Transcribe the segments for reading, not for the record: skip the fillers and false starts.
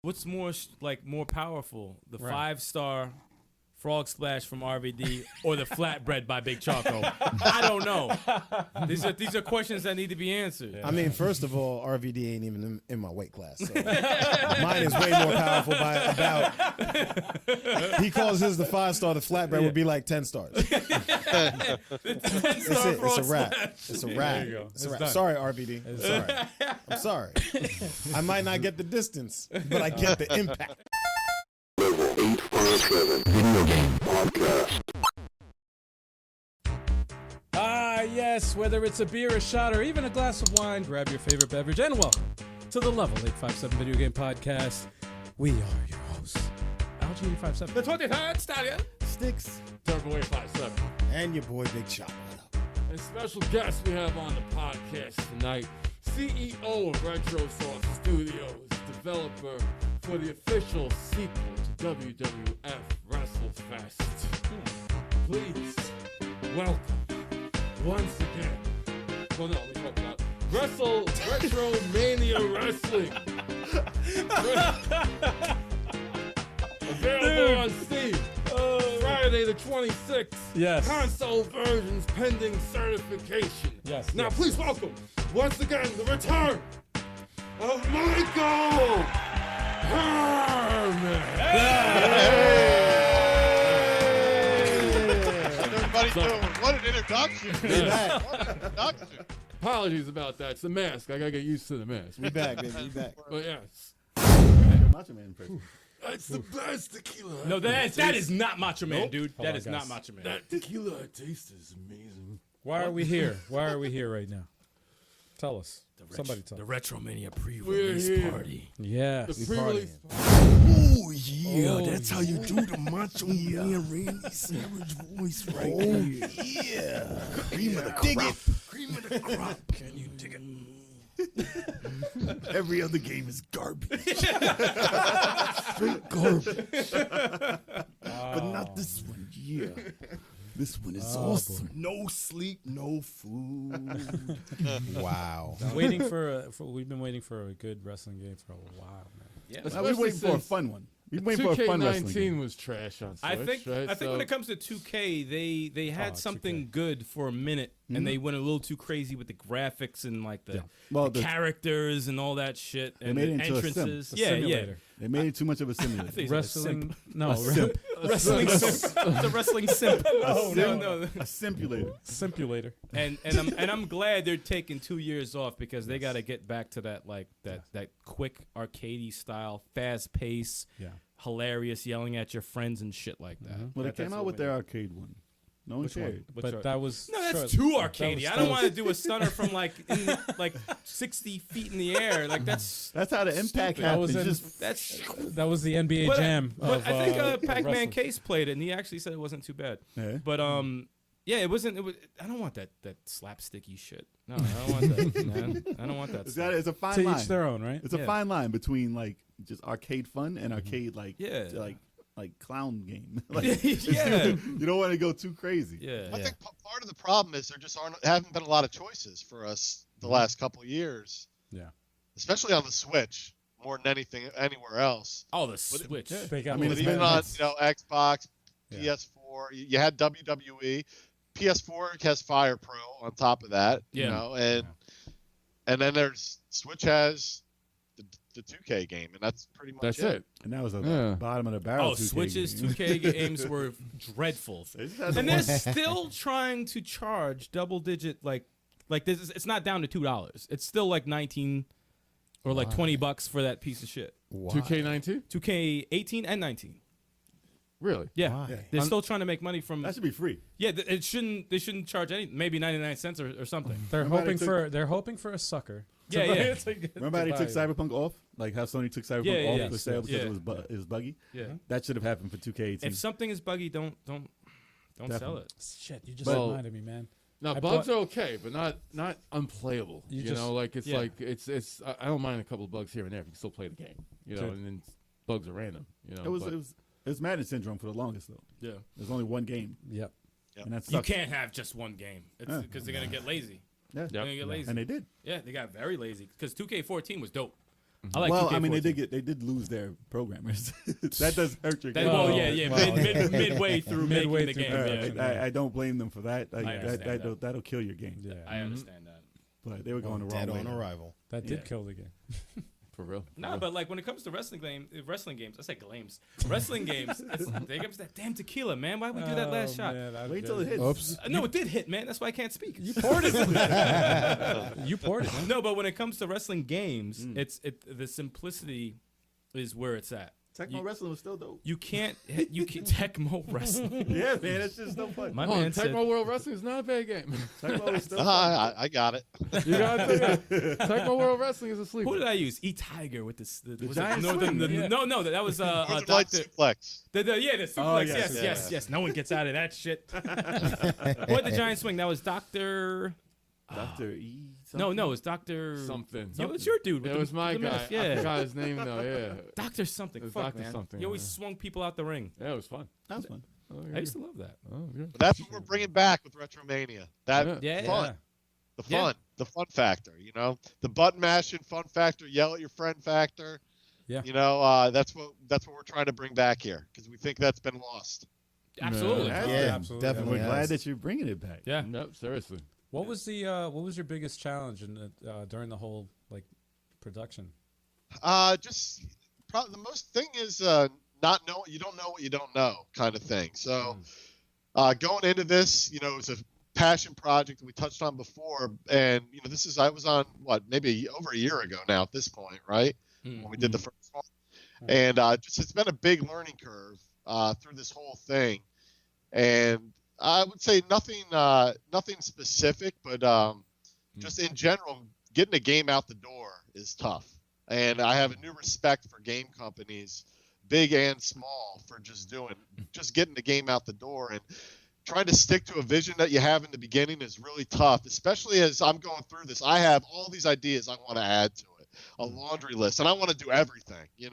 What's more more powerful, the 5-star Frog Splash from RVD or the Flatbread by BigChoco? I don't know. These are questions that need to be answered. I mean, first of all, RVD ain't even in my weight class. So. Mine is way more powerful by about. He calls his the 5-star. The Flatbread would be like 10 stars. It's a wrap. It's a wrap. It's a wrap. Sorry, RVD. I'm sorry. I might not get the distance, but I get the impact. Level 857 Video Game Podcast. Yes, whether it's a beer, a shot, or even a glass of wine, grab your favorite beverage and welcome to the Level 857 Video Game Podcast. We are your hosts, LG857, The 23rd Stallion, Stikz, Turbo 857. and your boy BigChoco. And special guest we have on the podcast tonight, CEO of RetroSource Studios, developer for the official sequel to WWF WrestleFest. Please welcome once again. Well, no, we talk about Retromania Wrestling. Available on Steam. Friday the 26th. Yes. Console versions pending certification. Yes. Now, please welcome once again the return of Michael Hermann. How's everybody doing? What an introduction. What an introduction. Apologies about that. It's the mask. I gotta get used to the mask. We back, baby. We back. But yes, Macho Man person. that's the best tequila. No, that is not Macho Man, Nope. dude. Hold That on, is guys. not Macho Man. That tequila I taste is amazing. Why are we here? Why are we here right now? Tell us. Somebody tell The us. Retromania We're pre-release here. party. Yes. The pre-release. Oh yeah, Oh, that's how you do the Macho Man Randy Savage voice right there. Yeah, cream of the crop. Cream of the crop. Can you dig it? Every other game is garbage. Straight garbage. But not this one. Yeah. This one is awesome. boy. No sleep, no food. Wow. We've been waiting for a good wrestling game for a while, man. Yeah. Now, we're waiting for a fun one. We're waiting for a fun wrestling 2K19 game. was trash on Switch, I think right? when it comes to 2K, they had something 2K. good for a minute, and they went a little too crazy with the graphics and like the, Well, the characters and all that shit and made the it into a sim. entrances. The Yeah, simulator. They made it too much of a simulator. I think it's Wrestling. No, simp. wrestling simp. The wrestling simp. No. A simulator. Simulator. And I'm glad they're taking 2 years off because they got to get back to that that quick arcadey style, fast pace, hilarious, yelling at your friends and shit like that. Well, they came out with their arcade one. No one cared. But that was No, that's short- too arcadey. I don't want to do a stunner from like 60 feet in the air. Like that's That's how the impact Stupid. happens. That was that's. That was the NBA But, Jam. but of, I think Pac-Man wrestling. Case played it, and he actually said it wasn't too bad. Yeah. But yeah, it wasn't. It was. I don't want that slapsticky shit. No, I don't want that, man. I don't want that. stuff. It's a fine To line. each their own, right? It's a Yeah. fine line between like just arcade fun and arcade Yeah. like clown game. Like, Yeah. you don't want to go too crazy. Yeah. I think part of the problem is there just haven't been a lot of choices for us the last couple of years. Yeah. Especially on the Switch, more than anything anywhere else. Oh, the Switch. They got I mean, But it's even been- on it's- Xbox, Yeah. PS4, you had WWE. PS4 has Fire Pro on top of that, Yeah. you know, and then there's Switch has the 2K game, and that's pretty much That's it. it. And that was the Yeah. bottom of the barrel. Oh, 2K Switch's game. 2K games were dreadful, They just had the and they're one- still trying to charge double-digit like this. It's not down to $2. It's still like 19 or like $20 for that piece of shit. 2K19? 2K18 and 19. Really? Yeah, Why? they're still trying to make money from. that should be free. Yeah, it shouldn't. They shouldn't charge any. Maybe 99 cents or something. They're Remember hoping for a sucker. Yeah, yeah. Remember how they took Cyberpunk off? Like how Sony took Cyberpunk Yeah, off yeah, the sale because yeah. it was buggy? Yeah. That should have happened for 2K18. If something is buggy, don't sell Definitely. it. Shit, you just Well- reminded me, man. Now I bugs bought- are okay, but not unplayable. You You just- know, like it's Yeah. like it's. I don't mind a couple of bugs here and there. If you can still play the game, you know, Sure. and then bugs are random. You know, It was but- it was Madden syndrome for the longest though. Yeah. There's only one game, Yep. and that's You can't have just one game Yeah. because they're gonna get lazy. Yeah. They're gonna get lazy. And they did. Yeah, they got very lazy because 2K14 was dope. I like Well, 2K14. I mean, they did lose their programmers. That does hurt your game. Well, yeah. Midway through making the through game. production. Yeah. I don't blame them for that. understand that. That'll kill your game. Yeah, I understand that. But they were going the wrong Dead way. on arrival. that did kill the game. For real. No, but like when it comes to wrestling games, I say games. Wrestling games, they comes that damn tequila, man. Why we do that last shot? Man, Wait till it hits. Oops. No, it did hit, man. That's why I can't speak. You poured it. You poured it. Man. No, but when it comes to wrestling games, the simplicity is where it's at. Tecmo Wrestling was still dope. You can't Tecmo Wrestling. Yeah, man, it's just no fun. My Oh, man said, Tecmo World Wrestling is not a bad game. Tecmo was still fun. I got it. You gotta take it. Tecmo World Wrestling is a sleeper. who did I use? E-Tiger with this. The giant no, swing, no, that was Northern Light Doctor. Suplex. The suplex. Yes. No one gets out of that shit. What the giant swing? That was Doctor. Dr. E. No, it was Doctor Something. It was your dude. With It was my the guy. mask, I Yeah, forgot his name though. Yeah. Doctor something. It was Fuck, Dr. man. something, He always yeah. swung people out the ring. Yeah, it was fun. That was fun. Oh, I used to love that. Oh, yeah. But that's what we're bringing back with Retromania. That Yeah. fun. The Yeah. fun. The fun factor, the button mashing fun factor, yell at your friend factor. Yeah. That's what we're trying to bring back here because we think that's been lost. Absolutely. Yeah, absolutely. definitely. We're glad has. that you're bringing it back. Yeah. Nope, seriously. What was your biggest challenge during the whole production? Just probably the most thing is not know you don't know what you don't know kind of thing. So going into this, it was a passion project that we touched on before, and I was on maybe over a year ago now at this point, right? When we did the first one, and it's been a big learning curve through this whole thing, and I would say nothing specific, but just in general, getting a game out the door is tough. And I have a new respect for game companies, big and small, for just getting the game out the door. And trying to stick to a vision that you have in the beginning is really tough, especially as I'm going through this. I have all these ideas I want to add to it, a laundry list, and I want to do everything, And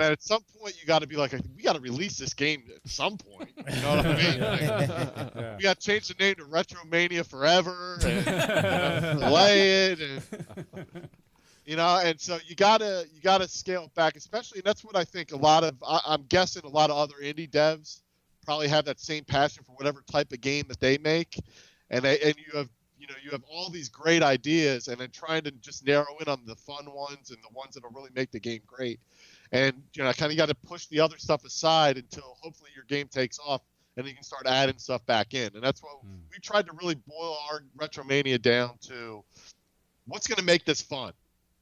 then at some point, you got to be like, we got to release this game at some point. You know what I mean? We got to change the name to Retromania Forever and delay it, and so you gotta scale it back, especially. And that's what I think I'm guessing a lot of other indie devs probably have that same passion for whatever type of game that they make, and you have all these great ideas, and then trying to just narrow in on the fun ones and the ones that'll really make the game great. And kind of got to push the other stuff aside until hopefully your game takes off, and then you can start adding stuff back in. And that's what we tried to really boil our Retromania down to. What's going to make this fun?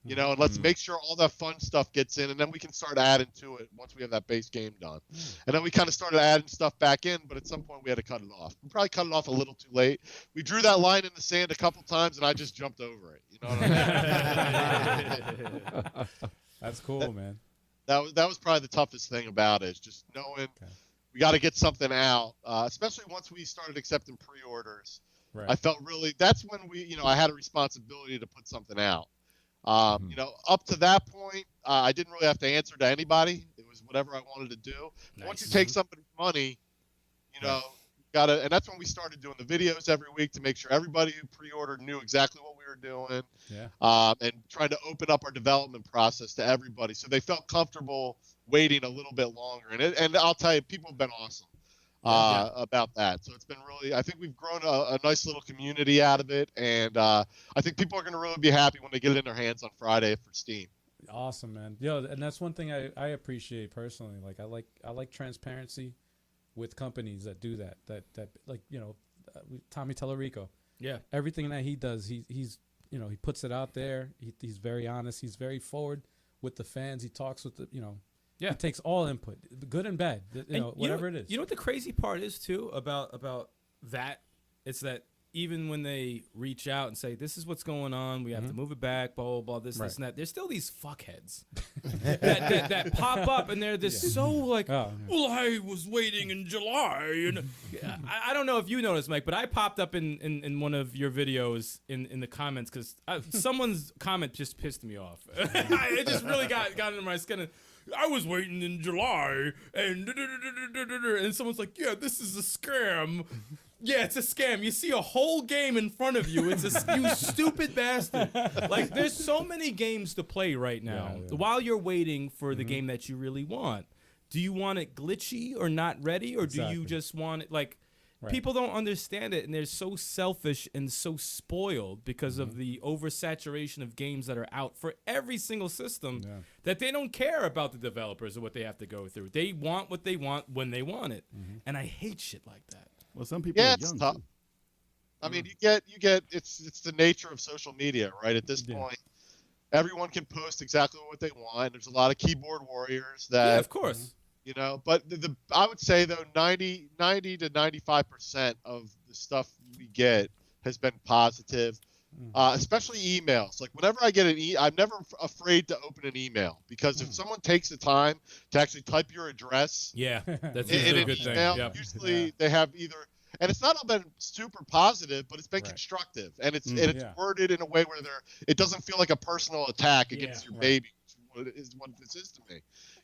And let's make sure all that fun stuff gets in, and then we can start adding to it once we have that base game done. And then we kind of started adding stuff back in, but at some point we had to cut it off. We probably cut it off a little too late. We drew that line in the sand a couple times, and I just jumped over it. You know what I mean? That's cool, man. That was probably the toughest thing about it, is just knowing we got to get something out, especially once we started accepting pre-orders. Right. I felt that's when I had a responsibility to put something out. Up to that point, I didn't really have to answer to anybody. It was whatever I wanted to do. Nice. Once you take somebody's money, gotta, and that's when we started doing the videos every week to make sure everybody who pre-ordered knew exactly what we were doing. Yeah. And trying to open up our development process to everybody, so they felt comfortable waiting a little bit longer. And I'll tell you, people have been awesome about that. So it's been really, I think we've grown a nice little community out of it, and I think people are going to really be happy when they get it in their hands on Friday for Steam. Awesome, man. And that's one thing I appreciate personally. Like I like transparency with companies that do that. That Tommy Tellerico. Yeah. Everything that he does, he's he puts it out there. He's very honest. He's very forward with the fans. He talks with Yeah. He takes all input, good and bad, whatever it is. You know what the crazy part is too about that? It's that even when they reach out and say, this is what's going on, we have to move it back, blah, blah, blah, this and that, there's still these fuckheads that pop up, and they're so like, well, I was waiting in July. And I don't know if you noticed, Mike, but I popped up in one of your videos in the comments because someone's comment just pissed me off. It just really got under my skin. I was waiting in July, and someone's like, yeah, this is a scam. Yeah, it's a scam. You see a whole game in front of you. It's you stupid bastard. Like, there's so many games to play right now. Yeah. While you're waiting for the game that you really want, do you want it glitchy or not ready, or do you just want it like? People don't understand it, and they're so selfish and so spoiled because of the oversaturation of games that are out for every single system that they don't care about the developers or what they have to go through. They want what they want when they want it, and I hate shit like that. Well, some people are young too. I mean, you get it's the nature of social media, right? At this point, everyone can post exactly what they want. There's a lot of keyboard warriors that, of course. You know, but I would say though 90 to 95% of the stuff we get has been positive, especially emails. Like whenever I get I'm never afraid to open an email because if someone takes the time to actually type your address, that's in a an good email, thing. usually they have either, and it's not all been super positive, but it's been constructive, and it's worded in a way where it doesn't feel like a personal attack against your baby, which is what this is to me.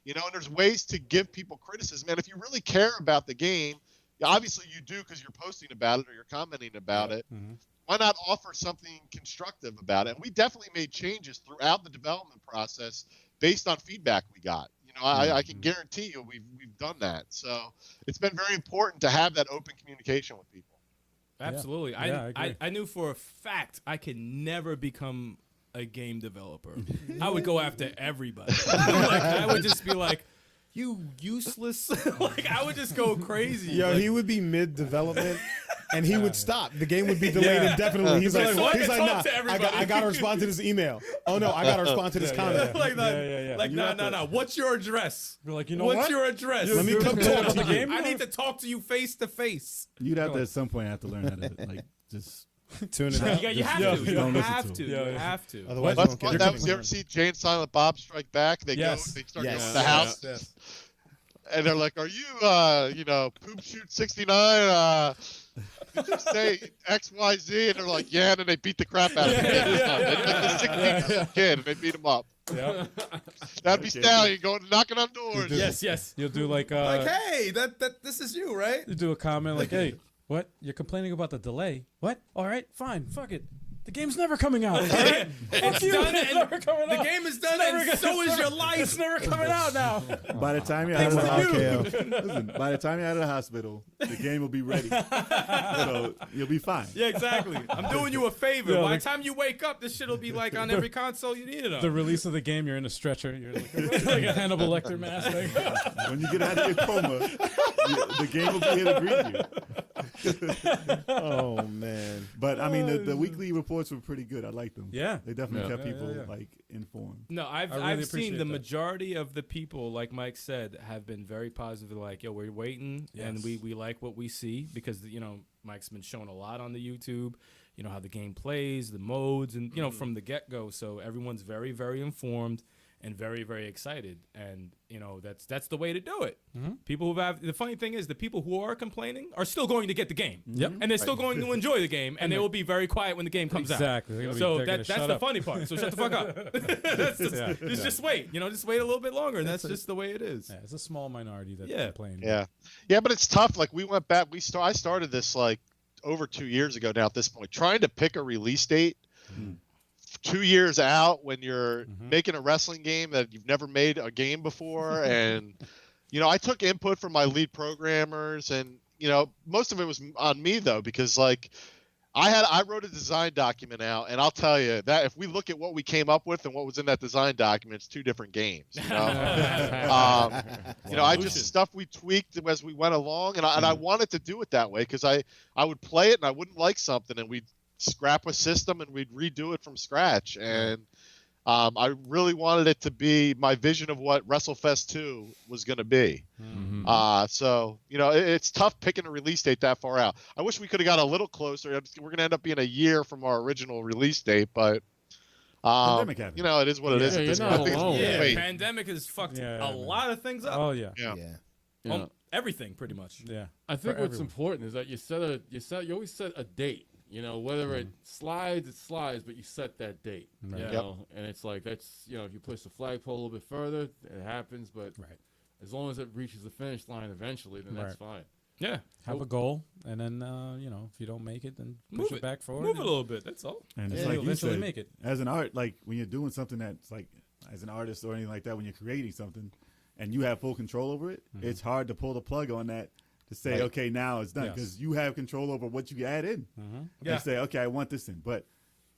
You know, and there's ways to give people criticism. And if you really care about the game, obviously you do because you're posting about it or you're commenting about it. Why not offer something constructive about it? And we definitely made changes throughout the development process based on feedback we got. You know, I can guarantee you we've done that. So it's been very important to have that open communication with people. Absolutely. I knew for a fact I could never become a game developer. I would go after everybody. Like, I would just be like, you useless. Like, I would just go crazy. Yo, he would be mid-development, and he would stop. The game would be delayed indefinitely. He's like, nah, I got to respond to this email. Oh, no, I got to respond to this comment. Like, no. What's your address? You're like, you know What's your address? Let me come talk to you. I need to talk to you face to face. You'd have to, at some point, have to learn how to, like, just... Tune it out. You have to. You have to. Otherwise, you ever see Jay and Silent Bob Strike Back? They they start going to the house, and they're like, "Are you, Poop Shoot 69? Did you say XYZ?" And they're like, "Yeah." And then they beat the crap out of the kid. They took the 16-year-old kid and they beat him up. Yeah. That'd be Stallion going knocking on doors. Yes. You'll do like hey, this is you, right? You do a comment like, hey. What? You're complaining about the delay? What? All right, fine. Fuck it. The game's never coming out. Right? It's done. The game is done, and so is your life. It's never coming out now. By the time you're out of the hospital, the game will be ready. So you'll be fine. Yeah, exactly. I'm doing you a favor. By the time you wake up, this shit will be like on every console you need it on. The release of the game, you're in a stretcher. You're like a Hannibal Lecter mask. When you get out of your coma, the game will be here to greet you. Oh man! But I mean, the weekly reports were pretty good. I liked them. Yeah, they definitely kept people like informed. No, I've seen the majority of the people, like Mike said, have been very positive. Like, yo, we're waiting, and we like what we see because Mike's been showing a lot on the YouTube. You know how the game plays, the modes, and from the get go. So everyone's very, very informed and very, very excited, and that's the way to do it. People who have the funny thing is the people who are complaining are still going to get the game, and they're still going to enjoy the game, and they will be very quiet when the game comes out. Exactly. So that's the funny part. So shut the fuck up. Just wait. Just wait a little bit longer, and that's just the way it is. Yeah, it's a small minority that complain. Yeah, but it's tough. Like we went back. I started this like over 2 years ago now. At this point, trying to pick a release date. 2 years out when you're making a wrestling game that you've never made a game before. And, I took input from my lead programmers and, most of it was on me though, because like I wrote a design document out and I'll tell you that if we look at what we came up with and what was in that design document, it's two different games. I just stuff we tweaked as we went along and I wanted to do it that way because I would play it and I wouldn't like something and we'd scrap a system and we'd redo it from scratch. And I really wanted it to be my vision of what WrestleFest 2 was going to be. So, it's tough picking a release date that far out. I wish we could have got a little closer. We're going to end up being a year from our original release date, but pandemic happened. it is what it is. You're not alone. Pandemic has fucked a lot of things up. Oh yeah. Everything pretty much. Yeah. I think what's important is that you always set a date. Whether it slides, but you set that date. And it's like that's if you push the flagpole a little bit further, it happens. But as long as it reaches the finish line eventually, then that's fine. Yeah. Have a goal, and then if you don't make it, then push it back forward. Move it a little bit. That's all. And it's you'll like you eventually said, make it. as an art, like when you're doing something that's like as an artist or anything like that, when you're creating something and you have full control over it, it's hard to pull the plug on that to say, okay, now it's done, because you have control over what you add in. And say, okay, I want this in, but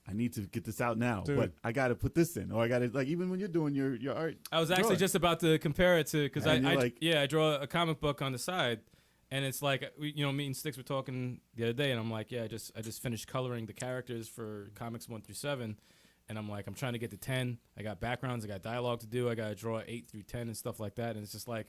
I need to get this out now. Dude. But I got to put this in, or I got to, like, even when you're doing your art. I was actually just about to compare it to, because I draw a comic book on the side, and it's like, me and Stikz were talking the other day, and I'm like, I just finished coloring the characters for comics 1 through 7, and I'm like, I'm trying to get to 10. I got backgrounds, I got dialogue to do, I got to draw 8 through 10 and stuff like that, and it's just like,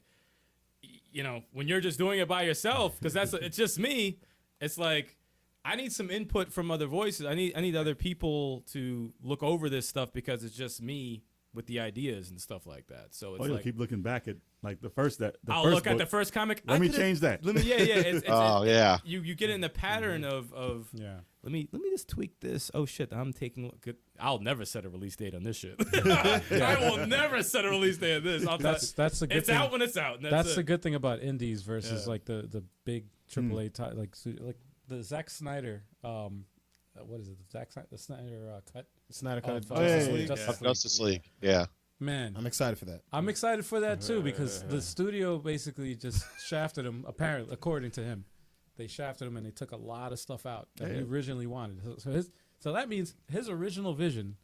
when you're just doing it by yourself, because it's just me, it's like, I need some input from other voices. I need other people to look over this stuff, because it's just me with the ideas and stuff like that. So it's you'll like, keep looking back at like the first I'll look at the first comic. Let me change that. Let me, it's, yeah. You get in the pattern of Let me just tweak this. Oh shit, I'm taking. I'll never set a release date on this shit. I will never set a release date on this. That's a good it's thing. out when it's out. And That's it. the good thing about indies versus like the big AAA like the Zack Snyder. What is it? The Snyder cut. Snyder Cut. Justice League. Yeah. Man, I'm excited for that. I'm excited for that too, because the studio basically just shafted him. Apparently, according to him, they shafted him and they took a lot of stuff out that he originally wanted. So that means his original vision,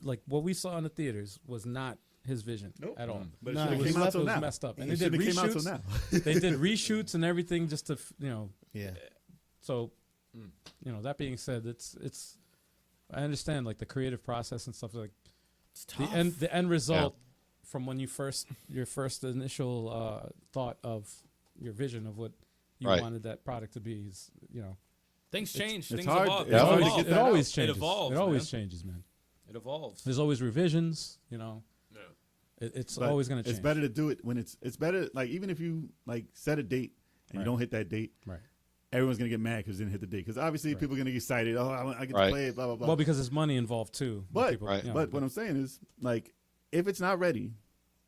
like what we saw in the theaters, was not his vision at all. But it was messed up, and they did reshoots. They did reshoots and everything just to Yeah. So, that being said, it's I understand like the creative process and stuff, like the end result from when your first initial thought of your vision of what you wanted that product to be is Things change. It's Things hard. evolve. It's hard to get it that always out. changes. It evolves. It always changes, man. It evolves. There's always revisions. It's But always going to change. It's better to do it when it's better. Like even if you like set a date and you don't hit that date, right? Everyone's gonna get mad because they didn't hit the date. Because obviously people are gonna get excited. Oh, I get to play it. Blah blah blah. Well, because there's money involved too. But but what I'm saying is, like, if it's not ready,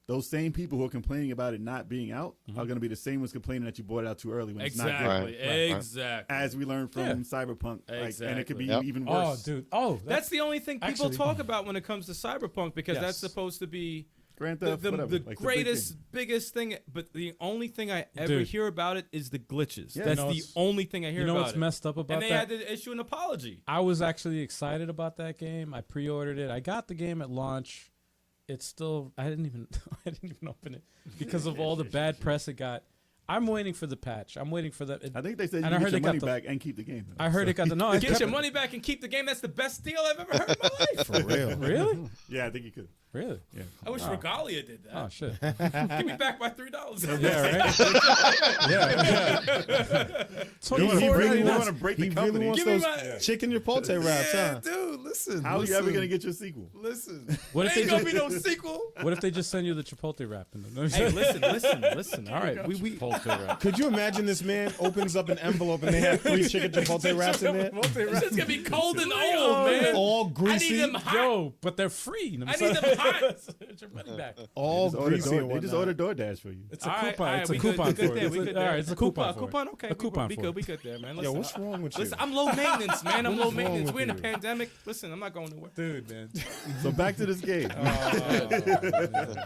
those same people who are complaining about it not being out are going to be the same ones complaining that you brought it out too early when it's not good. Exactly. As we learned from Cyberpunk. Exactly. And it could be even worse. Oh, dude. That's the only thing people talk about when it comes to Cyberpunk, because that's supposed to be Grand Theft, the greatest, biggest thing. But the only thing I ever hear about it is the glitches. That's the only thing I hear about it. You know what's messed up about that? And they had to issue an apology. I was actually excited about that game. I pre-ordered it. I got the game at launch. It's still, I didn't even open it because of all the bad press it got. I'm waiting for the patch. I'm waiting for that. I think they said you get your money back and keep the game. I heard it got the get your money back and keep the game. That's the best deal I've ever heard in my life. For real. Really? Yeah, I think you could. Really? Yeah. I wish Regalia did that. Oh shit! Give me back my $3. Yeah, right. You really want to break the company? Wants those chicken chipotle wraps, huh? Dude, listen. How are you ever gonna get your sequel? Listen. What if ain't gonna be no sequel? What if they just send you the chipotle wrap? Hey, listen. All right, Could you imagine this man opens up an envelope and they have 3 chicken chipotle wraps in there? This is gonna be cold and old, man. All greasy. I need them hot. Yo, but they're free. I need them hot. Get your money back. All greasy and They just order DoorDash for you. It's a coupon. It's a coupon for it. All right, it's a coupon. Okay, a coupon. We good there, man. Yo, what's wrong with you? Listen, I'm low maintenance, man. I'm low maintenance. with We're in a you? pandemic. Listen, I'm not going nowhere. Dude, man. So back to this game. I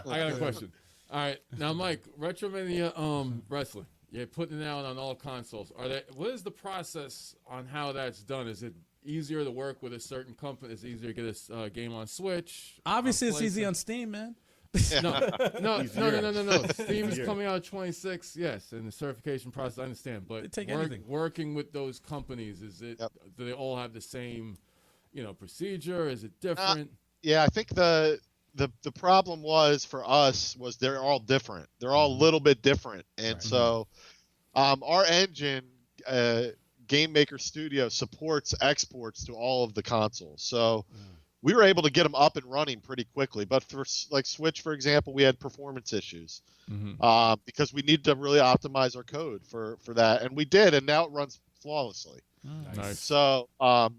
got a question. All right, now Mike, Retromania Wrestling. You're putting it out on all consoles. What is the process on how that's done? Is it easier to work with a certain company? Is it easier to get a game on Switch? Obviously, it's easy on Steam, man. No. Steam's coming out 26, yes, and the certification process, I understand. But working with those companies, do they all have the same, procedure? Is it different? Yeah, I think the problem was for us was they're all different. They're all a little bit different, and so our engine, Game Maker Studio, supports exports to all of the consoles. So. We were able to get them up and running pretty quickly, but for like Switch, for example, we had performance issues because we needed to really optimize our code for that, and we did, and now it runs flawlessly. Nice. So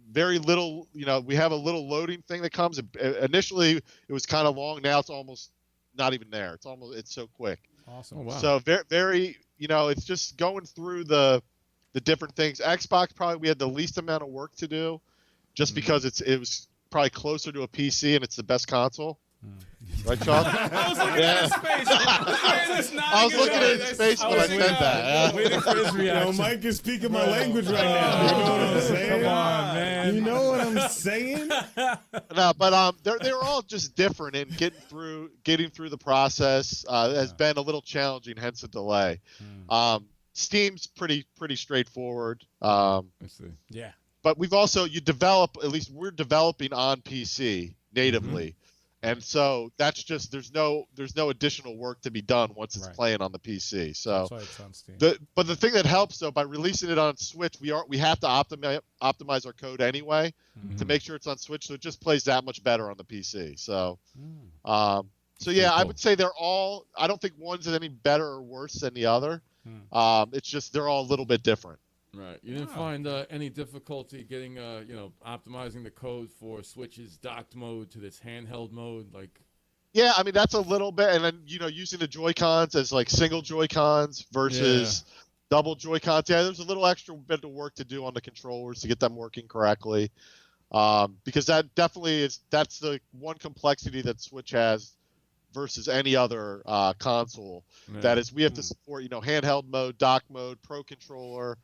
very little, we have a little loading thing that comes. Initially, it was kind of long. Now it's almost not even there. It's so quick. Awesome. Oh, wow. So very, very it's just going through the different things. Xbox probably we had the least amount of work to do, just because it was probably closer to a PC and it's the best console. Right, Chuck? I was looking at his face. I was looking at his face when I said that. Waiting for his Yo, reaction. Mike is speaking my language right now. You know what I'm saying? Come on, man. You know what I'm saying? No, but they were all just different, and getting through the process has been a little challenging, hence the delay. Steam's pretty straightforward. I see. Yeah. But we've also at least we're developing on PC natively. And so that's just there's no additional work to be done once it's playing on the PC. So That's why it's on Steam. but the thing that helps though, by releasing it on Switch, we have to optimize our code anyway to make sure it's on Switch, so it just plays that much better on the PC. So so yeah, I would say they're all, I don't think one's any better or worse than the other. It's just they're all a little bit different. Right. You didn't find any difficulty getting, optimizing the code for Switch's docked mode to this handheld mode? Like, yeah, I mean, that's a little bit. And then, using the Joy-Cons as like single Joy-Cons versus double Joy-Cons. Yeah, there's a little extra bit of work to do on the controllers to get them working correctly. Because that definitely that's the one complexity that Switch has versus any other console. Yeah. That is, we have to support, handheld mode, dock mode, Pro Controller,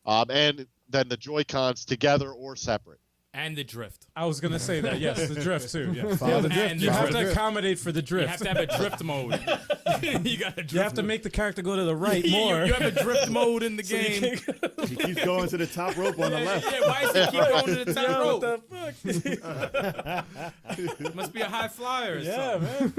and then the Joy-Cons together or separate. And the drift. I was gonna say that. Yes, the drift too. Yeah. Follow the drift. You have to accommodate for the drift. You have to have a drift mode. You got a drift. You have to make the character go to the right more. You have a drift mode in the game. He keeps going to the top rope on the left. Yeah, why does he keep going to the top rope? What the fuck? Must be a high flyer. Yeah, man.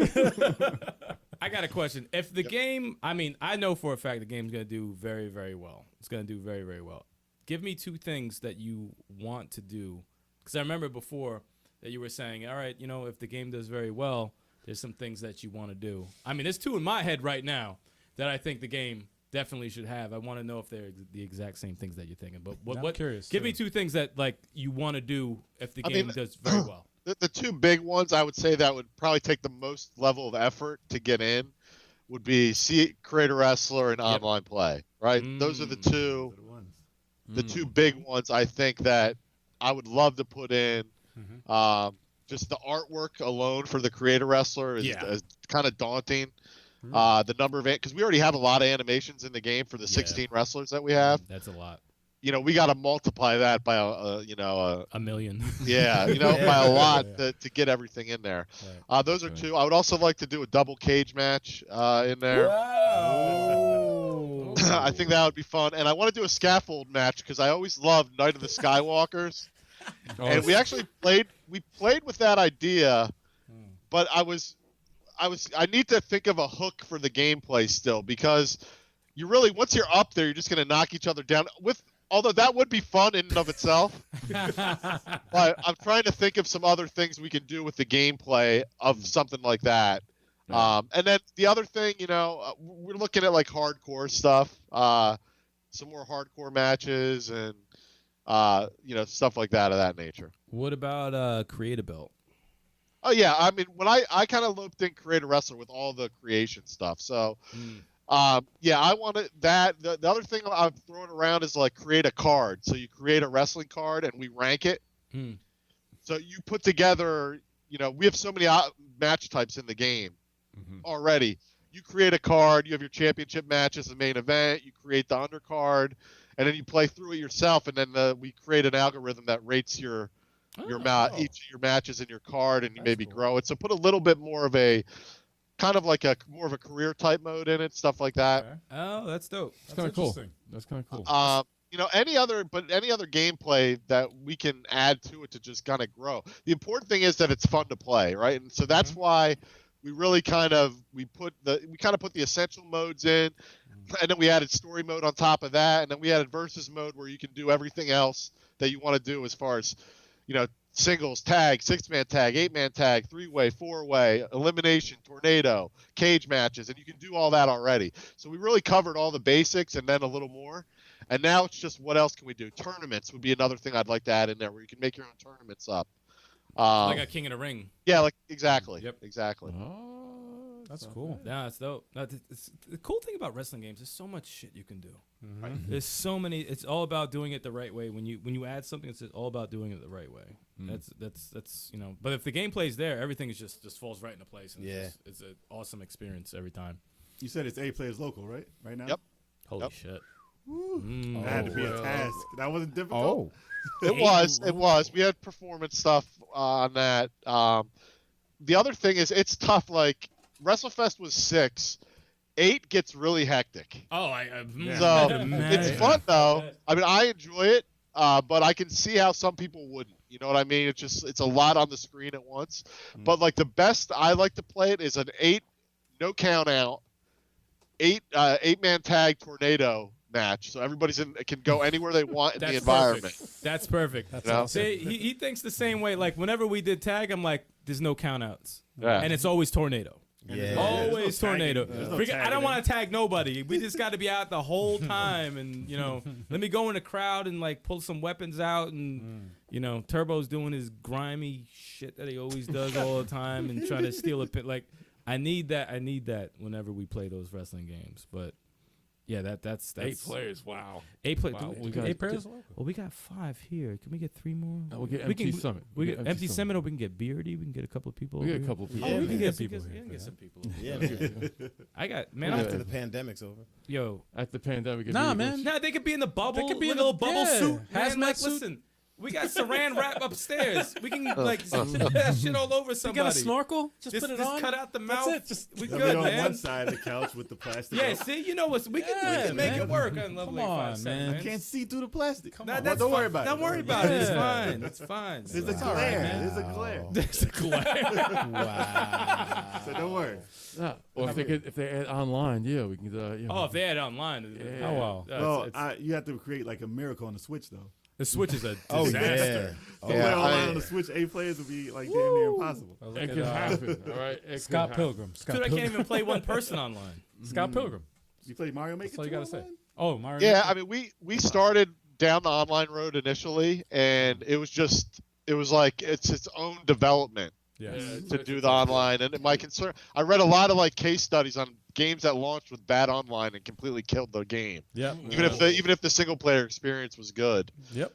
I got a question. If the game, I know for a fact the game's gonna do very, very well. It's gonna do very, very well. Give me two things that you want to do. Because I remember before that you were saying, all right, if the game does very well, there's some things that you want to do. There's two in my head right now that I think the game definitely should have. I want to know if they're the exact same things that you're thinking. But what? Curious. Give me two things that you want to do if the game does very well. The two big ones I would say that would probably take the most level of effort to get in would be Creator Wrestler and online play. Right? Those are the two big ones I think that I would love to put in. Just the artwork alone for the Creator Wrestler is kind of daunting. The number of because we already have a lot of animations in the game for the 16 wrestlers that we have. That's a lot. We got to multiply that by a million. Yeah, by a lot to get everything in there. Right. Those are two. I would also like to do a double cage match in there. I think that would be fun, and I want to do a scaffold match because I always loved Night of the Skywalkers, and we actually played with that idea, but I need to think of a hook for the gameplay still, because you really, once you're up there, you're just gonna knock each other down. Although that would be fun in and of itself, but I'm trying to think of some other things we can do with the gameplay of something like that. And then the other thing, we're looking at like hardcore stuff, some more hardcore matches and, stuff like that of that nature. What about Create-A-Built? Oh yeah. When I kind of looped in Creator Wrestler with all the creation stuff. So, I wanted that. The other thing I'm throwing around is like create a card. So you create a wrestling card and we rank it. So you put together, we have so many match types in the game. Already, you create a card, you have your championship match as the main event, you create the undercard, and then you play through it yourself, and then we create an algorithm that rates each of your matches in your card, and you maybe grow it. So put a little bit more of a kind of like more of a career type mode in it, stuff like that. Okay. Oh, that's dope. That's kind of cool. That's kind of cool. Any other gameplay that we can add to it to just kind of grow. The important thing is that it's fun to play, right? And so that's why we really we put the essential modes in, and then we added story mode on top of that, and then we added versus mode where you can do everything else that you want to do as far as, singles, tag, 6-man tag, 8-man tag, 3-way, 4-way, elimination, tornado, cage matches, and you can do all that already. So we really covered all the basics and then a little more. And now it's just, what else can we do? Tournaments would be another thing I'd like to add in there, where you can make your own tournaments up. Like a King of the Ring. Yeah, exactly. Yep. Exactly. Oh, That's cool. Yeah, it's dope. The cool thing about wrestling games, there's so much shit you can do. Mm-hmm. There's so many. It's all about doing it the right way. When you add something, it's all about doing it the right way. That's you know. But if the gameplay's there, everything is just falls right into place. And it's an awesome experience every time. You said it's 8 players local, right? Right now. Yep. Holy shit. That had to be a task. That wasn't difficult. It was. We had performance stuff on that. The other thing is, it's tough. Like WrestleFest was 6. 8 gets really hectic. Oh, So it's fun though. I mean, I enjoy it, but I can see how some people wouldn't. You know what I mean? It's a lot on the screen at once. But like the best I like to play it is an 8 no count out, 8-man tag tornado match. So everybody's can go anywhere they want in the environment. That's perfect. That's awesome. See, he thinks the same way. Like whenever we did tag, I'm like, there's no count outs. Yeah. And it's always tornado. Yeah. Always tornado. no I don't want to tag nobody. We just got to be out the whole time, and let me go in the crowd and like pull some weapons out, and Turbo's doing his grimy shit that he always does all the time, and try to steal a pit. Like I need that whenever we play those wrestling games. But yeah, that's 8 players. Wow. 8 players. Wow. We got 8 players. Well, we got 5 here. Can we get 3 more? We'll get we Empty can, Summit. We get Empty Summit, or we can get Beardy. We can get a couple of people. We get over a couple of people. here. Yeah, we can get people people. here Yeah, we can get for some people. over Yeah, here. man. I got man. After the pandemic's over. Yo, At the pandemic. Nah, man. nah, they could be in the bubble. They could be with in a the- little bubble yeah, suit. Man, hazmat like, suit. listen, we got saran wrap upstairs. We can like that shit all over You somebody. got a snorkel? Just put it on. Cut out the That's mouth. it. Just we They'll good, be on man. one side of the couch with the plastic. Yeah, up. see, you know what? We can make man. it work on Lovely Come on, 5 man. You can't see through the plastic. Come Nah, on, that's don't worry fine. about it. Don't worry about it. It's Yeah. fine. It's fine. There's a It's glare. all right, man. There's a glare. There's a glare. Wow. So don't worry. Yeah. Or if they add online, yeah, we can. Oh, if they had it online. Yeah. Oh, wow. Well, you have to create like a miracle on the Switch though. the Switch is a Oh disaster. yeah. To play online on the Switch, 8 players would be like damn near impossible. Look It at, can happen. All right. It Scott can happen. Pilgrim. Scott Dude, I can't Pilgrim. even play one person online. Scott Pilgrim. You play Mario Maker? That's all you 2 gotta say. online? Oh, Mario. Yeah, Maker? I mean, we started down the online road initially, and it was like it's its own development Yes. to do the online. And my concern, I read a lot of like case studies on games that launched with bad online and completely killed the game, Yep. even if the single player experience was good. Yep.